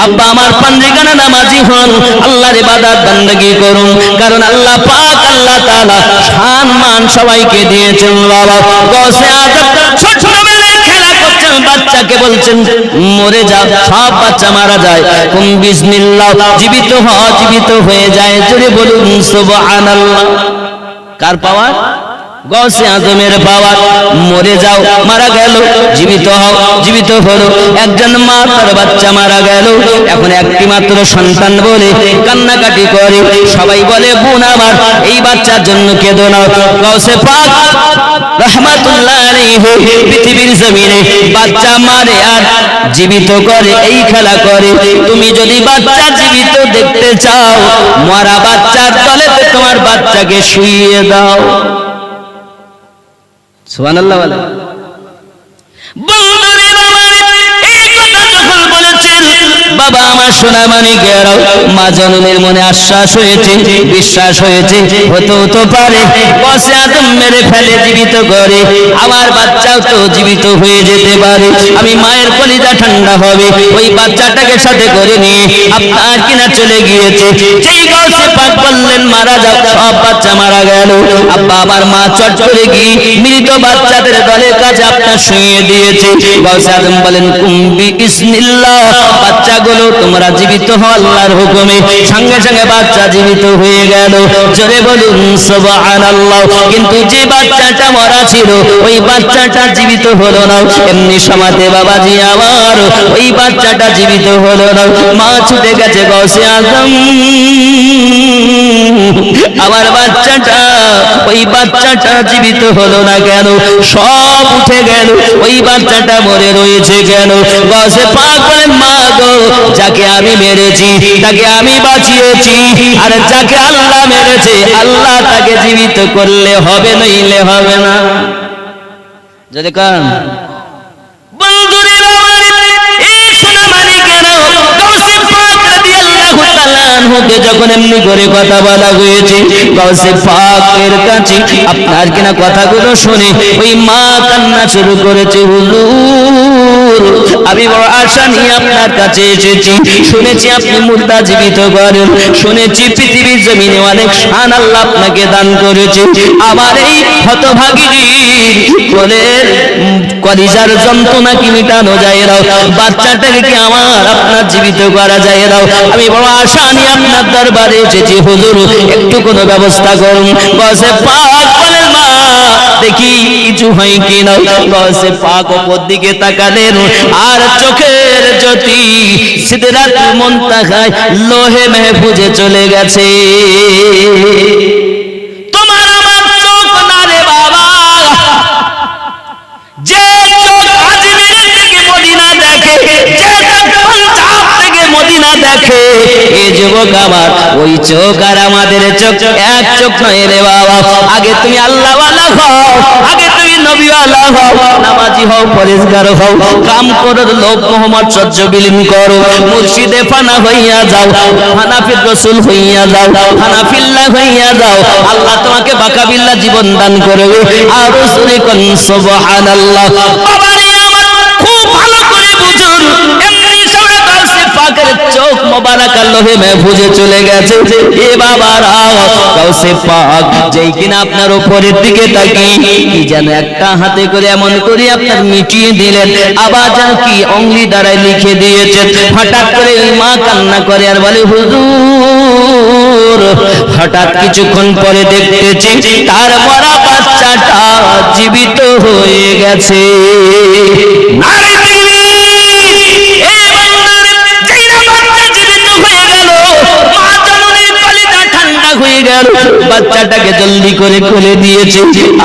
আব্বা আমার পাঞ্জিগানা নামাজি হন, আল্লাহর ইবাদত বান্দেগী করুন, কারণ আল্লাহ পাক আল্লাহ তাআলা সম্মান সবাইকে দিয়েছেন। বাবা গসে আজব ছোটবেলায় খেলা করছেন, বাচ্চাকে বলছেন মরে যা, সব বাচ্চা মারা যায়। কুম বিসমিল্লাহ, জীবিত হয়ে যায়। জোরে বলুন সুবহানাল্লাহ। কার পাওয়ার? গসে আজমের পাওয়ার। মরে যাও, মারা গেল, জীবিত হও, জীবিত হলো। একজন মা তার বাচ্চা মারা গেল, এখন একটি মাত্র সন্তান বলে কান্নাকাটি করে। সবাই বলে বোন আমার এই বাচ্চার জন্য কেঁদো না। গসে পাক রাহমাতুল্লাহ আলাইহি পৃথিবীর জমিনে বাচ্চা মারে আর জীবিত করে, এই খেলা করে। তুমি যদি বাচ্চা জীবিত দেখতে চাও, মরা বাচ্চার তলেতে তোমার বাচ্চাকে শুইয়ে দাও। সুবহানাল্লাহ বলে। বন্ধুরে বাবা এই কথা যখন বলেছেন, বাবা আমার সোনা মানিকেরা, মা জননীর মনে আশ্বাস হয়েছে, বিশ্বাস হয়েছে, হতে পারে বসে আদম মেরে ফেলে জীবিত করে আমার বাচ্চাও তো জীবিত হয়ে যেতে পারে, আমি মায়ের কলিজা ঠান্ডা হবে, ওই বাচ্চাটাকে সাথে করে নিয়ে আপনার কিনা চলে গিয়েছে। যেই গাছে পাক বললেন মারা যাও, সব বাচ্চা মারা গেল। আব্বা আমার মা চট করে গিয়ে মৃত বাচ্চাদের দলের কাছে আপনার শুইয়ে দিয়েছে। গাছে আদম বলেন কুম্বি বিসমিল্লাহ, বাচ্চাগুলো তোমরা জীবিত হও আল্লাহর হুকুমে। সঙ্গে সঙ্গে বাচ্চা জীবিত হয়ে গেল, জোরে বলুন সুবহানাল্লাহ। কিন্তু যে বাচ্চাটা মরা ছিল ওই বাচ্চাটা জীবিত হলো না। এমনি সমাতে বাবাজি আমার ওই বাচ্চাটা জীবিত হলো না। মা ছুটে গেছে গাছে আদম, আমার বাচ্চাটা, ওই বাচ্চাটা জীবিত হলো না কেন? সব উঠে গেল, ওই বাচ্চাটা মরে রয়েছে কেন? গাছে পাক বলেন মা গো, যাকে আমি মেরেছি তাকে আমি বাঁচিয়েছি, আর যাকে আল্লাহ মেরেছে আল্লাহ তাকে জীবিত করলে হবে, নইলে হবে না। যদি কান বন্ধুরে আমার এই সোনা মানিকেরা, গাউসে পাক রাদিয়াল্লাহু তাআলা আনহুকে যখন এমনি করে কথা বলা হয়েছে, গাউসে পাকের কাছে আপনার কিনা কথাগুলো শুনে ওই মা কান্না শুরু করেছে। হুজুর, আমি বড় আশা নিয়ে আপনার কাছে এসেছি, শুনেছি আপনি মুর্দা জীবিত করেন, শুনেছি পৃথিবীর জমিনে অনেক শান আল্লাহ আপনাকে দান করেছে। আমার এই হতভাগিনীর কোলের কলিজার যন্ত্রণা কি মিটানো যায় না? বাচ্চাটাকে কি আমার আপনার জীবিত করা যায় না? আমি বড় আশা নিয়ে আপনার দরবারে এসেছি হুজুর, একটু কোনো ব্যবস্থা করুন। গাছে পাক বলেন মা দেখি কিছু হয় কিনা। গাছে পাক ওপর দিকে তাকালেন, আর চোখের জ্যোতি সিদরাতুল মুনতাহায় লোহে মাহফুজে চলে গেছে। তোমার আমার চোখ না রে বাবা, যে চোখ আজমির থেকে মদিনা দেখে, যে চোখ পাঞ্জাব থেকে মদিনা দেখে, এই যুবক আমার ওই চোখ আর আমাদের চোখ এক চোখ নয় রে বাবা। আগে তুমি আল্লাহওয়ালা হও, আগে তুমি নবীওয়ালা হও, নামাজি হও, পরেজগার হও, কাম করো, লোভ মোহ মাৎসর্য বিলীন করো, মুর্শিদে ফানা হইয়া যাও, হানাফির রাসূল হইয়া যাও, হানাফিল্লাহ হইয়া যাও, আল্লাহ তোমাকে বাকাবিল্লাহ জীবন দান করবে। আর রাসূল কোন সুবহানাল্লাহ। বাবারে আমার খুব ভালো করে বুঝুন, এমনি সময় গাউসে পাকের চোখ মোবারক লোহে মাহফুজে চলে গেছে। এ বাবারা, গাউসে পাক যেই কিনা আপনার উপরের দিকে তাকিয়ে কি যেন একটা হাতে করে এমন করে আপনার মিটিয়ে দিলেন, আবার যেন কি অঙ্গলি দ্বারা লিখে দিয়েছেন। হঠাৎ করে ওই মা কান্না করে আর বলে হুজুর, হঠাৎ কিছুক্ষণ পরে দেখতেছি তার মরা বাচ্চাটা জীবিত হয়ে গেছে। নারে হয়ে গেল, বাচ্চাটাকে জলদি করে খুলে দিয়েছে।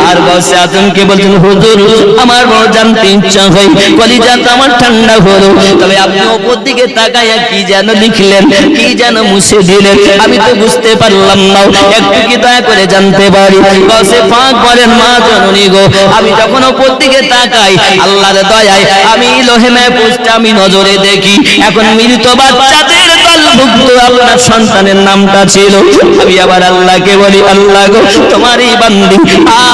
আর গাউসে আজমকে বলছেন হুজুর, আমার বড় জানতে ইচ্ছা হয়, কলিজাটা আমার ঠান্ডা হলো, তবে আপনি ওপর দিকে তাকায়া কি যেন লিখলেন, কি যেন মুছে দিলেন, আমি তো বুঝতে পারলাম না, একটু কি দয়া করে জানতে পারি? গাউসে পাক বলেন মা জননী গো, আমি যখন ওপর দিকে তাকাই আল্লাহর দয়ায় আমি লোহে মাহফুজটা আমি নজরে দেখি, এখন মৃত বাচ্চাদের দলভুক্ত আপনার সন্তানের নামটা ছিল। আমি আবার আল্লাহকে বলি, আল্লাহ গো, তোমার এই বান্দি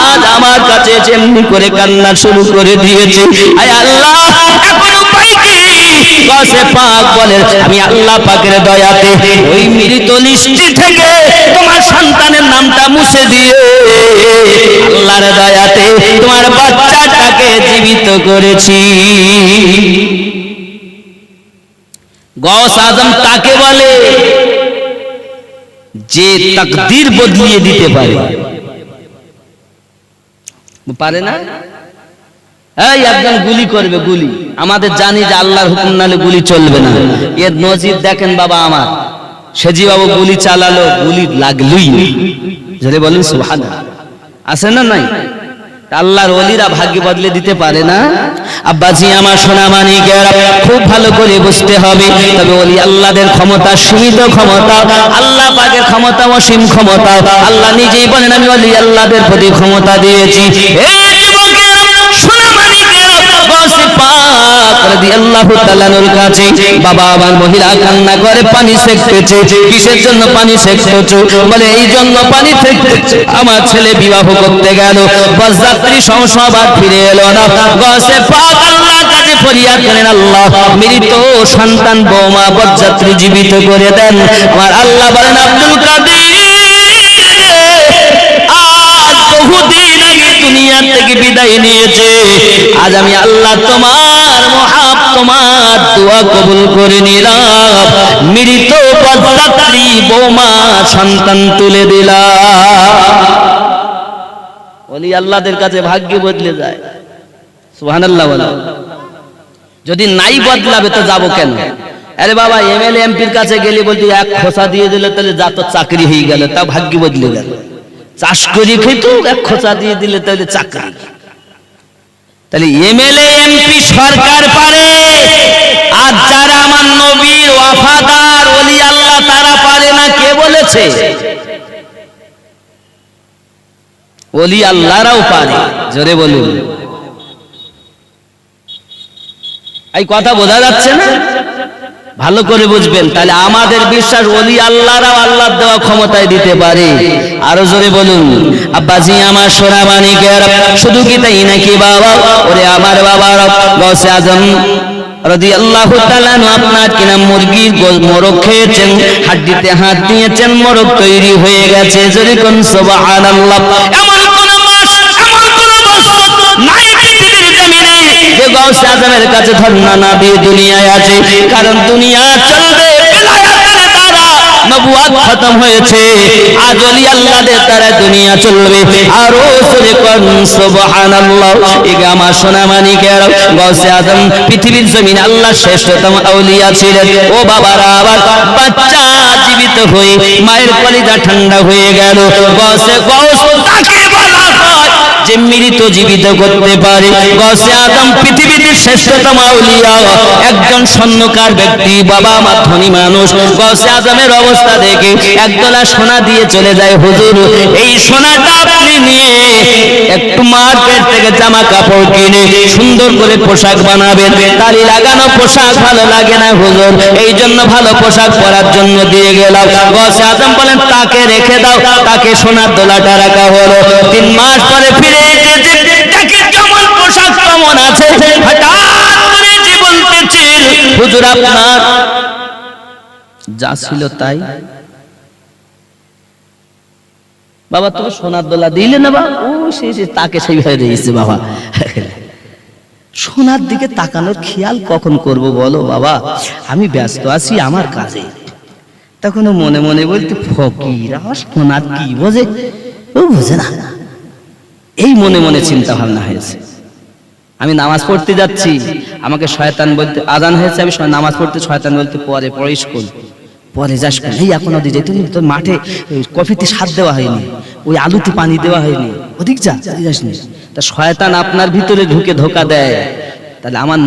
আজ আমার কাছে এমনি করে কান্না শুরু করে দিয়েছে, আয় আল্লাহ এখন উপায় কি? গাউসে পাক বলেন আমি আল্লাহ পাকের দয়াতে ওই মৃত লিস্টি থেকে তোমার সন্তানের নামটা মুছে দিয়ে আল্লাহর দয়াতে তোমার বাচ্চাটাকে জীবিত করেছি। গাউস আজম তাকে বলে যে তাকদীর বদলিয়ে দিতে পারে, পারে না? এই একজন গুলি করবে, গুলি আমাদের জানি যে আল্লাহর হুকুম নালে গুলি চলবে না। এর নজির দেখেন বাবা আমার, সেজি বাবু গুলি চালালো, গুলি লাগলই, যদি বলেন সুবহানাল্লাহ, আছে না নাই? আল্লাহর ওলিরা ভাগ্য বদলে দিতে পারে না। আব্বাজি আমার সোনা মানিকেরা, খুব ভালো করে বুঝতে হবে, তবে ওলি আল্লাহদের ক্ষমতা সীমিত ক্ষমতা, আল্লাহ পাকের ক্ষমতা অসীম ক্ষমতা। আল্লাহ নিজেই বলেন আমি ওলি আল্লাহদের প্রতি ক্ষমতা দিয়েছি। এই যুবকেরা, সোনা মানিকেরা, গাউসে পাক রাদিয়াল্লাহু তাআলা নূর কাছে বাবা আমার মহিলা কান্না করে পানি সেকতেছে কিসের জন্য পানি সেকতেছে বলে এই জন্য পানি সেকতেছে আমার ছেলে বিবাহ করতে গেল বরযাত্রী সংসবার ফিরে এলো না গসে পাক আল্লাহর কাছে ফরিয়াদ করেন আল্লাহ মৃত সন্তান বৌমা বরযাত্রী জীবিত করে দেন আমার আল্লাহ বলেন আব্দুল কাদের বহুদিন আগে দুনিয়া থেকে বিদায় নিয়েছে আজ আমি আল্লাহ তোমার দোয়া কবুল করে নিলাম মৃত বরযাত্রী বৌমা সন্তান তুলে দিলাম ওলি আল্লাহদের কাছে ভাগ্য বদলে যায় সুবহানাল্লাহ বলো যদি নাই বদলাবে তো যাব কেন আরে বাবা এমএলএ এমপির কাছে গেলে বলতে এক খোসা দিয়ে দিলে তাহলে যা তো চাকরি হয়ে গেল তা ভাগ্য বদলে গেল চাষ করি খেতো এক খোঁচা দিয়ে দিলে তাহলে চাকরি তাহলে এমএলএ এমপি সরকার পারে আর যারা আমার নবীর ওয়াফাদার ওলি আল্লাহ তারা পারে না কে বলেছে ওলি আল্লাহরাও পারে জোরে বলুন এই কথা বোঝা যাচ্ছে না ভালো করে বুঝবেন তাহলে আমাদের বিশ্বাস ওলি আল্লাহরাও আল্লাহর দেওয়া ক্ষমতায় দিতে পারে আরো জোরে বলুন আব্বাজি আমার সোনা মানিকের শুধু কি তাই নাকি বাবা ওরে আমার বাবা গৌসে আজম রাদিয়াল্লাহু তাআলা আপনার কিনা মুরগির মোরগ খেয়েছেন হাড্ডিতে হাত দিয়েছেন মোরগ তৈরি হয়ে গেছে জোরে কোন সুবহানাল্লাহ এমন কোন মাস এমন কোন বছর নাই পৃথিবীর জমিনে যে গৌসে আজমের কাছে ধর্ণা না দিয়ে দুনিয়ায় আছে কারণ দুনিয়া চলবে বেলায়েতের দ্বারা নবুয়ত খতম হয়েছে আজ ওলি আল্লাহদের দ্বারা দুনিয়া চলবে আরো জোরে কোন সুবহানাল্লাহ এগা আমার সোনা মানিকের গৌসে আজম পৃথিবীর জমিনে আল্লাহর শ্রেষ্ঠতম আউলিয়া ছিলেন ও বাবারা আবার বাচ্চা জীবিত হয়ে মায়ের কলিজা ঠান্ডা হয়ে গেল গৌস তাকে বলা হয় যে মৃত জীবিত করতে পারে গৌসে আজম পৃথিবীর শ্রেষ্ঠতম আউলিয়া একজন স্বর্ণকার ব্যক্তি বাবা আমার ধনী মানুষ গৌসে আজমের অবস্থা দেখে একদলা সোনা দিয়ে চলে যায় হুজুর এই সোনাটা আপনি নিয়ে একটু মার্কেট থেকে জামা কাপড় কিনে সুন্দর করে পোশাক বানাবেন তালি লাগানো পোশাক ভালো লাগে না হুজুর এই জন্য ভালো পোশাক পরার জন্য দিয়ে গেলাম গৌসে আজম বলেন তাকে রেখে দাও তাকে সোনার দোলাটা রাখা হলো 3 মাস পরে ফিরে এসেছে তাকে কেমন পোশাক কেমন আছে হঠাৎ করে যে বলতেছেন হুজুর আপনার যা ছিল তাই বাবা তুমি সোনার দোলা দিলে না বাবা ও সে তাকে সেইভাবে দিয়েছে বাবা সোনার দিকে তাকানোর খেয়াল কখন করব বলো বাবা আমি ব্যস্ত আছি আমার কাজে তখন মনে মনে বলতে ফকির আমার সোনার কি বোঝে ও বোঝে না এই মনে মনে চিন্তা ভাবনা হয়েছে আমি নামাজ পড়তে যাচ্ছি আমাকে শয়তান বলতে আজান হয়েছে আমি নামাজ পড়তে শয়তান বলতে পরে স্কুল পরে যাস কেন এই এখন ওদিকে যেতে তোর মাঠে কফিতে স্বাদ দেওয়া হয়নি ওই আলুতে পানি দেওয়া হয়নি ওদিক যাস নি তা শয়তান আপনার ভিতরে ঢুকে ধোকা দেয় তাহলে আমার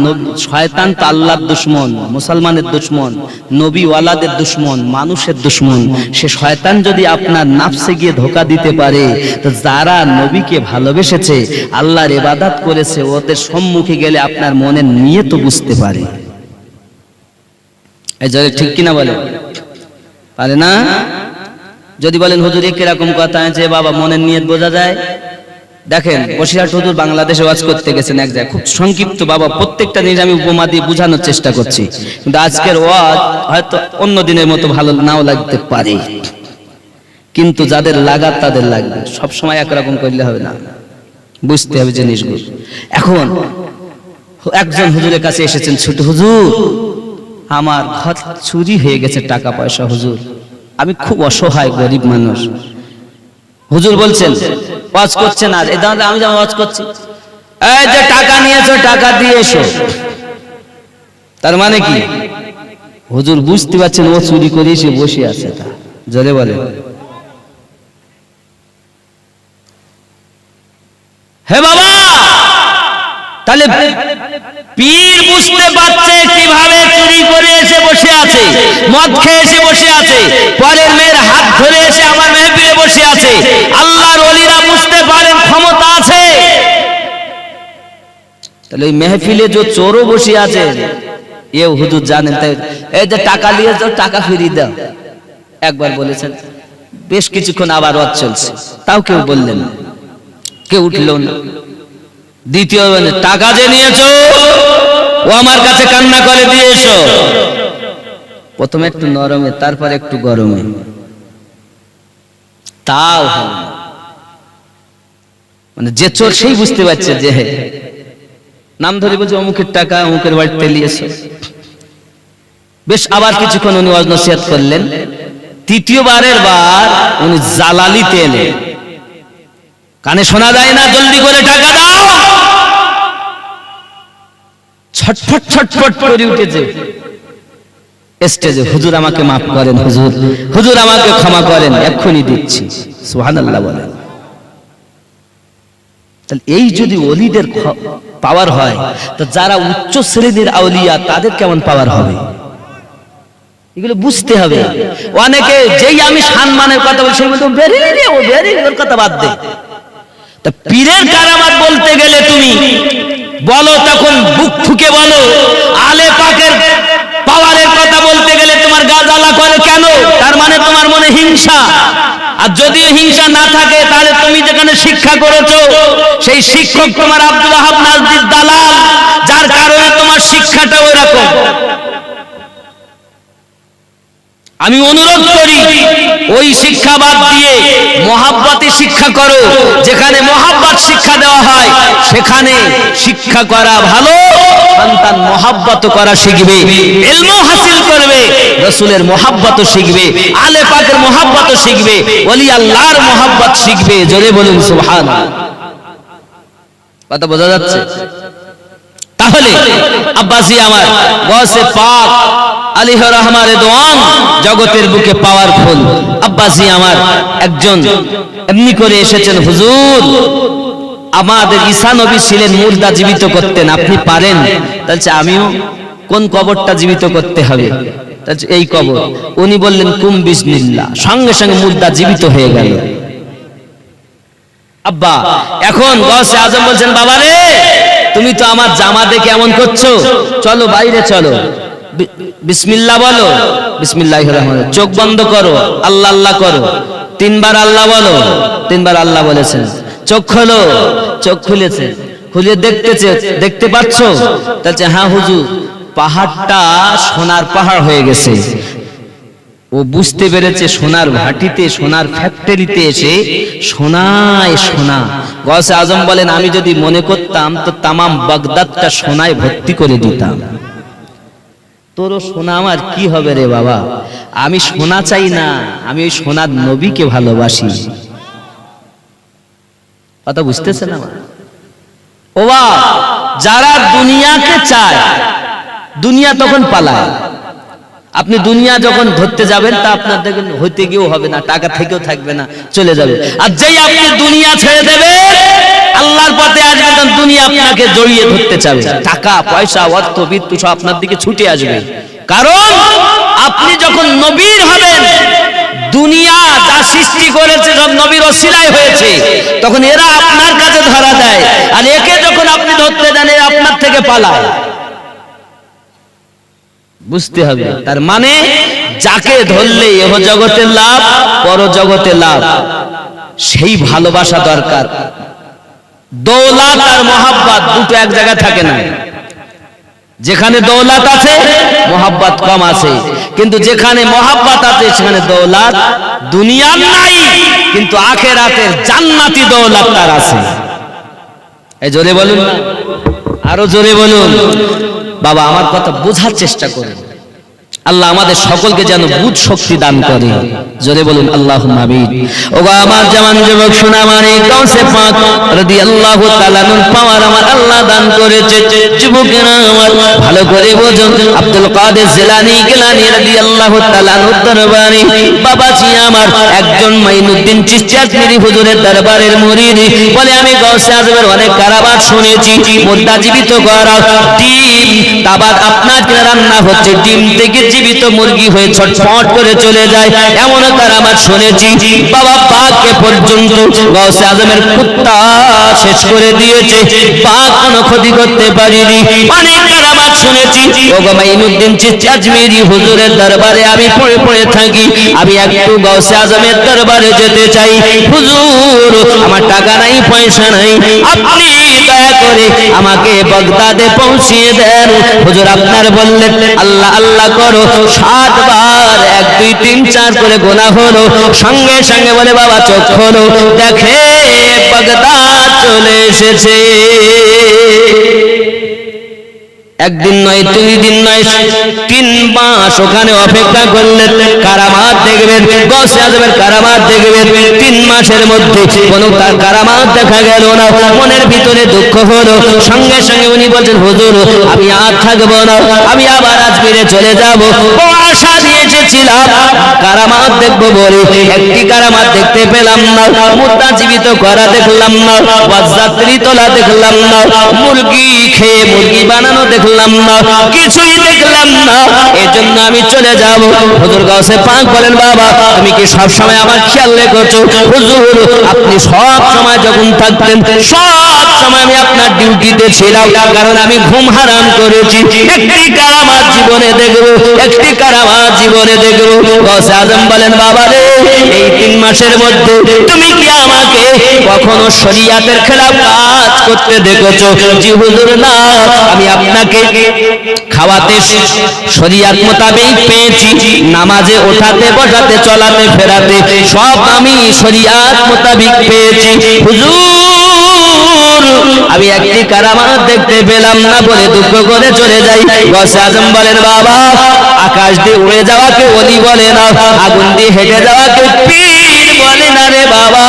শয়তান তো আল্লাহর দুশমন মুসলমানের দুশমন নবীওয়ালাদের দুশমন মানুষের দুশমন সে শয়তান যদি আপনার নাফসে গিয়ে ধোকা দিতে পারে তো যারা নবীকে ভালোবেসেছে আল্লাহর ইবাদত করেছে ওদের সম্মুখে গেলে আপনার মনের নিয়ত বুঝতে পারে এই যে ঠিক কিনা বলে পারে না যদি বলেন হুজুর কিরকম কথা আছে বাবা মনের নিয়ত বোঝা যায় দেখেন বসিরহাট হুজুর বাংলাদেশে ওয়াজ করতে গেছেন এক জায়গায় খুব সংক্ষিপ্ত বাবা প্রত্যেকটা জিনিস আমি উপমা দিয়ে বোঝানোর চেষ্টা করছি কিন্তু আজকের ওয়াজ হয়তো অন্য দিনের মতো ভালো নাও লাগতে পারে কিন্তু যাদের লাগার তাদের লাগবে সব সময় একরকম করলে হবে না বুঝতে হবে জিনিসগুলো এখন একজন হুজুরের কাছে এসেছেন ছোট হুজুর আমার ঘর চুরি হয়ে গেছে টাকা পয়সা হুজুর আমি খুব অসহায় গরিব মানুষ হুজুর বলছেন ওয়াজ করছেন আর এই দাঁড়া আমি যেমন ওয়াজ করছি এই যে টাকা নিয়েছো টাকা দিয়ে এসো তার মানে কি হুজুর বুঝতে পারছেন ও চুরি করে এসে বসে আছে তা জোরে বলে হে বাবা তাহলে পীর বুঝতে পারছে কিভাবে চুরি করে এসে বসে আছে মদ খেয়ে এসে বসে আছে পরের মেয়ের হাত ধরে এসে আমার মেহফিলে বসে আছে আল্লাহর ওলিরা বুঝতে পারেন ক্ষমতা আছে তাহলে ওই মেহফিলে যে চোরও বসে আছে এ হুজুর জানেন, তাই এই যে টাকা নিয়ে যাও, টাকা ফিরিয়ে দাও একবার বলেছেন, বেশ কিছুক্ষণ আবার ওয়াজ চলছে, তাও কেউ বললেন না, কেউ উঠলো না। দ্বিতীয় টাকা যে নিয়েছো ও আমার কাছে কান্না করে দিয়ে এসো। প্রথমে একটু নরমে, তারপর একটু গরমে, তাও মানে যে চোর সেই বুঝতে পারছে যে নাম ধরে বলছে অমুকের টাকা অমুকের বাড়িতে নিয়েছে। বেশ আবার কিছুক্ষণ উনি ওয়াজ নসিহত করলেন। তৃতীয়বারের বার উনি জালালিতে এলেন, কানে শোনা যায় না, জলদি করে টাকা দাও। ছটফট ছটফট করে উঠেছে স্টেজে, হুজুর আমাকে মাফ করেন, হুজুর হুজুর আমাকে ক্ষমা করেন, এক্ষুনি দিচ্ছি। সুবহানাল্লাহ বলেন। তাহলে এই যদি ওলিদের পাওয়ার হয়, তো যারা উচ্চ শ্রেণীর আউলিয়া তাদের কেমন পাওয়ার হবে, এগুলো বুঝতে হবে। অনেকে যেই আমি সম্মানের কথা বলি সেই বলতে ও বেরিয়ে ওর কথা বাদ দে। তা পীরের কারামাত বলতে গেলে তুমি বলো, তখন বুক ঠুকে বলো। আলে পাকের পাওয়ারের কথা বলতে গেলে তোমার গা জ্বালা করে কেন? তার মানে তোমার মনে হিংসা। আর যদিও হিংসা না থাকে তাহলে তুমি যেখানে শিক্ষা করেছো সেই শিক্ষক তোমার আব্দুল ওয়াহাব নাজদির দালাল, যার কারণে তোমার শিক্ষাটা ওই রকম। আমি অনুরোধ করি ওই শিক্ষা বাদ দিয়ে মহাব্বতে শিক্ষা করো। যেখানে মহাব্বত শিক্ষা দেওয়া হয় সেখানে শিক্ষা করা ভালো। সন্তান মহাব্বত করা শিখবে, ইলমও হাসিল করবে, রাসূলের মহাব্বত শিখবে, আলে পাকের মহাব্বত শিখবে, ওলি আল্লাহর মহাব্বত শিখবে। জোরে বলুন সুবহানাল্লাহ। কথা বোঝা যাচ্ছে? তাহলে আব্বাসি আমার গৌসে পাক আলিহ রহমান রেদওয়ান জগতের বুকে পাওয়ারফুল আব্বাসি আমার একজন এমনি করে এসেছেন, হুজুর আমাদের ঈসা নবী ছিলেন মুর্দা জীবিত করতেন, আপনি পারেন? তাহলে আমিও কোন কবরটা জীবিত করতে হবে? তাহলে এই কবর। উনি বললেন কুম বিসমিল্লাহ, সঙ্গে সঙ্গে মুর্দা জীবিত হয়ে গেল। আব্বা এখন গৌসে আজম বলছেন, বাবা রে তুমি তো আমার জামা দেখে এমন করছো, চলো বাইরে চলো, বিসমিল্লাহ বলো, বিসমিল্লাহির রহমানির রহিম, চোখ বন্ধ করো, আল্লাহ আল্লাহ করো, তিনবার আল্লাহ বলো, তিনবার আল্লাহ বলেছেন। চোখ খোলো, চোখ খুলেছে, খুলে দেখতেছে, দেখতে পাচ্ছ? তাহলে হ্যাঁ হুজুর, পাহাড়টা সোনার পাহাড় হয়ে গেছে। ও বুঝতে পেরেছে সোনার ভাটিতে, সোনার ফ্যাক্টরিতে এসে সোনায় সোনা। গৌসে আজম বলেন, আমি যদি মনে করতাম তো তামাম বাগদাদটা সোনায় ভর্তি করে দিতাম। তোরও সোনা আমার কি হবে রে বাবা, আমি সোনা চাই না, আমি ওই সোনার নবীকে ভালোবাসি। কথা বুঝতেছেন আমার? ও যারা দুনিয়াকে চায়, দুনিয়া তখন পালায়। আপনি দুনিয়া যখন ধরতে যাবেন তা আপনার দেখবেন হইতে গিয়েও হবে না, টাকা থেকেও থাকবে না, চলে যাবে। আর যেই আপনি দুনিয়া ছেড়ে দেবেন, আল্লাহর পথে আসবেন, তখন দুনিয়া আপনাকে জড়িয়ে ধরতে চাবে। টাকা পয়সা অর্থ বিত্ত সব আপনার দিকে ছুটে আসবে। কারণ আপনি যখন নবীর হবেন, দুনিয়া যা সৃষ্টি করেছে সব নবীর ওসিলায় হয়েছে, তখন এরা আপনার কাছে ধরা দেয়। আর একে যখন আপনি ধরতে যান, এরা আপনার থেকে পালায়। বুঝতে হবে। তার মানে যাকে ধরলে এহ জগতের লাভ, পর জগতে লাভ, সেই ভালোবাসা দরকার। দৌলত আর মহাব্বত দুটো এক জায়গায় থাকে না। যেখানে দৌলত আছে মহাব্বত কম আছে, কিন্তু যেখানে মহাব্বত আছে সেখানে দৌলত দুনিয়ার নাই, কিন্তু আখিরাতের জান্নাতি দৌলত তার আছে। এই জোরে বলুন না, আরো জোরে বলুন। বাবা আমার কথা বোঝার চেষ্টা করুন। আল্লাহ আমাদের সকলকে যেন বুঝ শক্তি দান করে। জোরে বলুন আল্লাহুম্মা আমিন। ওগো আমার জওয়ান যুবক শোনা, আমার এই গাউসে পাক রাদিয়াল্লাহু তাআলা আনহুর পাওয়ার আমার আল্লাহ দান করেছে। যুবকেরা আমার ভালো করে বুঝুন, আব্দুল কাদের জিলানী গিলানী রাদিয়াল্লাহু তাআলা আনহুর দরবারে বাবাজি আমার একজন মাইনুদ্দিন চিশতি আজমিরি হুজুরের দরবারের মুরিদ বলে, আমি গাউসে আজমের অনেক কারাবাত শুনেছি, মুর্দা জীবিত করা, ডিম তাবাদ আপনার রান্না হচ্ছে, ডিম থেকে জীবিত মুরগি হয়ে ছটফট করে চলে যায়, এমন কারামাত শুনেছি। বাবা পাককে পর্যন্ত গাউসে আজমের কুত্তা শেষ করে দিয়েছে, পাক কোনো ক্ষতি করতে পারেনি। অনেক কারামাত শুনেছি। ও গো মাইনুদ্দিন চিশতি আজমিরি হুজুরের দরবারে আমি পড়ে পড়ে থাকি, আমি একটু গাউসে আজমের দরবারে যেতে চাই। হুজুর আমার টাকা নাই, পয়সা নাই, আপনি দয়া করে আমাকে বাগদাদে পৌঁছিয়ে দেন। হুজুর আপনার বললেন আল্লাহ আল্লাহ করো, 7 বার 1 2 3 4 করে গোনা হলো। সঙ্গে সঙ্গে বলে বাবা চোখ খোলো, দেখে বাগদাদ চলে এসেছে। একদিন নয়, 2 দিন নয়, 3 মাস ওখানে অপেক্ষা করলেন। কারামাত দেখবেন, গাউসে আজমের কারামাত দেখবেন। 3 মাসের মধ্যে কোনো তার কারামাত দেখা গেল না। মনের ভিতরে দুঃখ হলো। সঙ্গে সঙ্গে উনি বলছেন হুজুর আমি আর থাকবো না, আমি আবার আজমিরে চলে যাব। ও আশা নিয়ে এসেছিলাম কারামাত দেখবো বলে, একটি কারামাত দেখতে পেলাম না। মুর্দা জীবিত করা দেখলাম না, ওয়াজ্জাত্রী তোলা দেখলাম না, মুরগি খেয়ে মুরগি বানানো দেখলাম না, কিছুই দেখলাম না। এজন্য আমি চলে যাব। হুজুর গাউসে পাক বলেন বাবা তুমি কি সব সময় আমার খেয়াল রেখেছো? হুজুর আপনি সব সময় যখন থাকতেন, সব সময় আমি আপনার ডিউটিতে ছিলাম, কারণ আমি ঘুম হারাম করেছি। একটি কারামাত জীবনে দেখব, একটি কারামাত জীবনে দেখব। গাউসে আজম বলেন বাবা রে, এই 3 মাসের মধ্যে তুমি কি আমাকে কখনো শরিয়াতের খেলাফ কাজ করতে দেখেছো? জি হুজুর না, আমি আপনাকে খাওয়াতে শরিয়াত মোতাবেক পেয়েছি, নামাজে ওঠাতে বসাতে চলাতে ফেরাতে সব আমি শরিয়াত মোতাবেক পেয়েছি। হুজুর আমি একটি কারামাত দেখতে পেলাম না বলে দুঃখ করে চলে যাই। গাউসে আজম বলেন বাবা আকাশ দিয়ে উড়ে যাওয়াকে ওলি বলে না, আগুন দিয়ে হেঁটে যাওয়াকে পীর বলে না রে বাবা।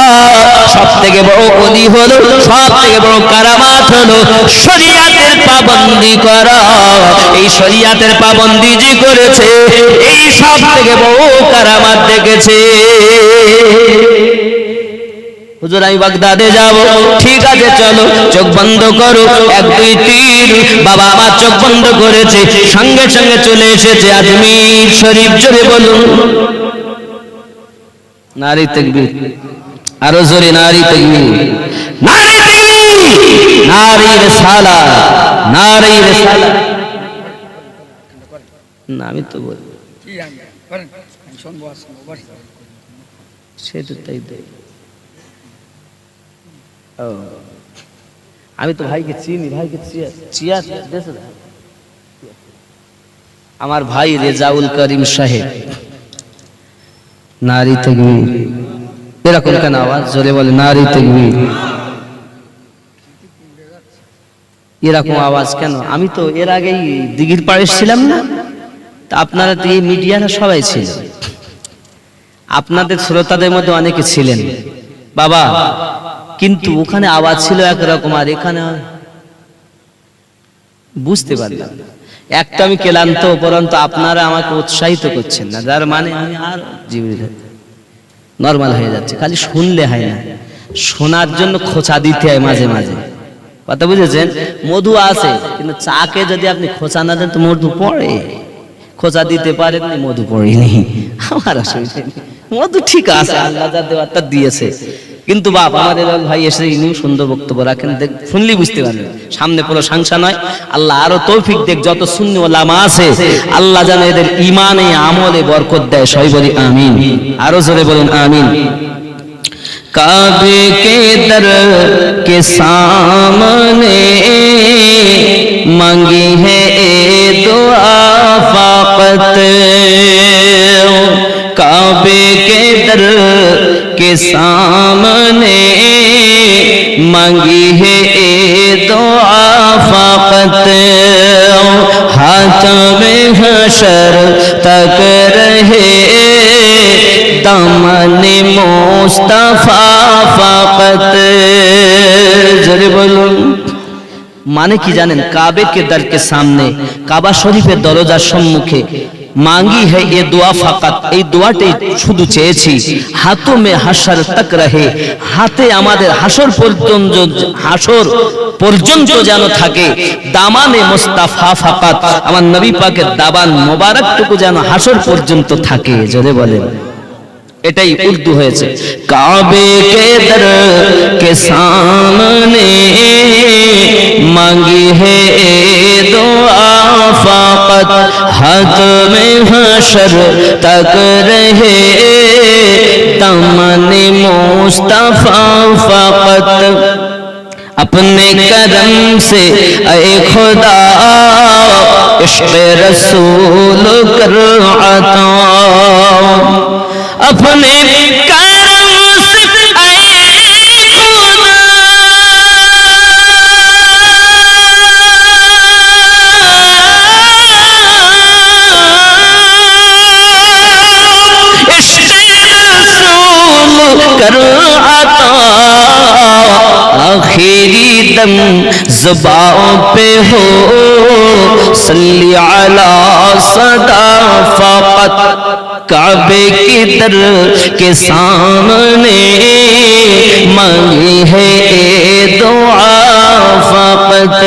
সব থেকে বড় ওলি হলো, সব থেকে বড় কারামাত হলো শরিয়াতের পাবন্দি করা। এই শরিয়াতের পাবন্দি যে করেছে, এই সব থেকে বড় কারামাত দেখেছে। হুজুর আমি বাগদাদে যাব, ঠিক আছে চলো, চোখ বন্ধ করো, 1 2 3। বাবা আমার চোখ বন্ধ করেছে, সঙ্গে সঙ্গে চলে এসেছে আজমির শরীফ। জোরে বলুন নারী তাকবীর, আরো জোরে নারী তাকবীর, নারী তাকবীর, নারী রিসালাত, নারী রিসালাত। না আমি তো বলি সে তো তাই দেয়। আমি তো ভাইকে চিনি, ভাইকে চিয়ার দেশে আমার ভাই রেজাউল করিম সাহেব। নারী তাকবীর, এরকম কেন আওয়াজ? জোরে বলে নারী তাকবীর। এরকম আওয়াজ কেন? আমি তো এর আগেই দিঘির পাড়ে ছিলাম না, তা আপনারা তো এই মিডিয়ারা সবাই ছিল, আপনাদের শ্রোতাদের মধ্যে অনেকে ছিলেন বাবা, কিন্তু ওখানে আওয়াজ ছিল একরকম আর এখানে বুঝতে পারলাম না। একটা আমি ক্লান্ত, উপরন্তু আপনারা আমাকে উৎসাহিত করছেন না, যার মানে আমি আর জীবনে নরমাল হয়ে যাচ্ছে। খালি শুনলে হয় না, শোনার জন্য খোঁচা দিতে হয় মাঝে মাঝে, কথা বুঝেছেন? মধু আছে, কিন্তু চাকে যদি আপনি খোঁচা না দেন তো মধু পড়ে। খোঁচা দিতে পারেন, মধু পড়েনি, আমার অসুবিধা নেই, মধু ঠিক আছে, আল্লাহ যা দেওয়ার তা দিয়েছে। কিন্তু বাপ আমাদের ভাই এসে ইনিও সুন্দর বক্তব্য রাখেন, শুনলেই বুঝতে পারবেন সামনে পুরো সংসার নয়। আল্লাহ আরো তৌফিক দেখ, যত সুন্নি ওলামা আছে আল্লাহ যেন এদের ইমানে আমলে বরকত দেয়। সবাই বলি আমিন, আরো জোরে বলুন আমিন। काबे के दर के सामने मांगी है दुआ फाकत, काबे के दर के सामने मांगी है दुआ फाकत, हाथ में हशर तक रहे दामने मुस्तफा फाकत। जरे बोलूं মানে কি জানেন? কাবে কে দর কে সামনে, কাবা শরীফের দরজার সম্মুখে मांगी है ये दुआ फकत, এই দোয়াটাই শুধু চেয়েছি। হাতও মে হাসর তক রহে, হাতে আমাদের হাসর পর্যন্ত যেন থাকে। দামানে মুস্তাফা ফাকাত, আমার নবী পাকের দাবান মোবারকটুকু যেন হাসর পর্যন্ত থাকে। জোরে বলেন। এটাই উর্দু হয়েছে। কাবে কে দর কে সামনে মাंगी है दुआ फकत, हद में हशर तक रहे दामने मुस्तफा फकत। अपने करम से ऐ खुदा इश्क़ रसूल कर अता, अपने करम से ऐ खुदा इश्क़ रसूल कर अता। आखिरी दम ज़ुबान पे हो सल्ली अला सदा फ़क़त, काबे की दर के सामने मांगी है दुआ फ़क़त।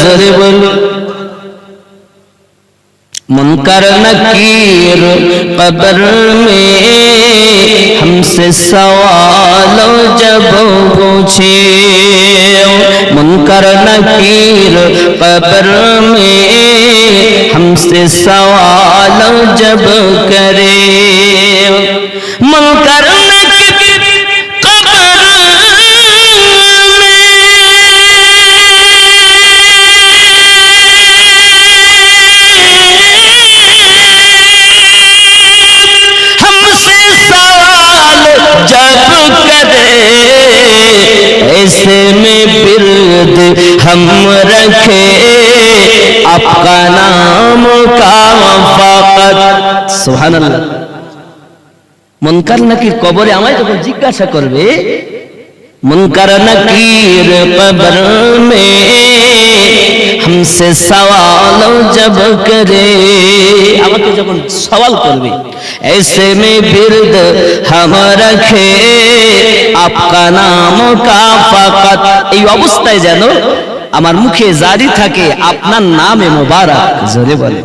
ज़रे बोलो। मुनकर नकीर कब्र में हमसे सवाल जब पूछे, मुनकर नकीर कब्र में हमसे सवाल जब करे, मुनकर नकीर कब्र ऐसे में बिरद हम रखे आपका नाम का फकत। सुबहानाल्लाह। मुनकर नकीर कबरे আমায় যখন জিজ্ঞাসা করবে, मुनकर नकीर कब्र में हमसे सवाल जब करे, আমাকে যখন সওয়াল করবে, ऐसे में बिरद हम रखे आपका नाम का फकत, এই অবস্থায় যেন আমার মুখে জারি থাকে আপনার নামে মোবারক। জোরে বলে।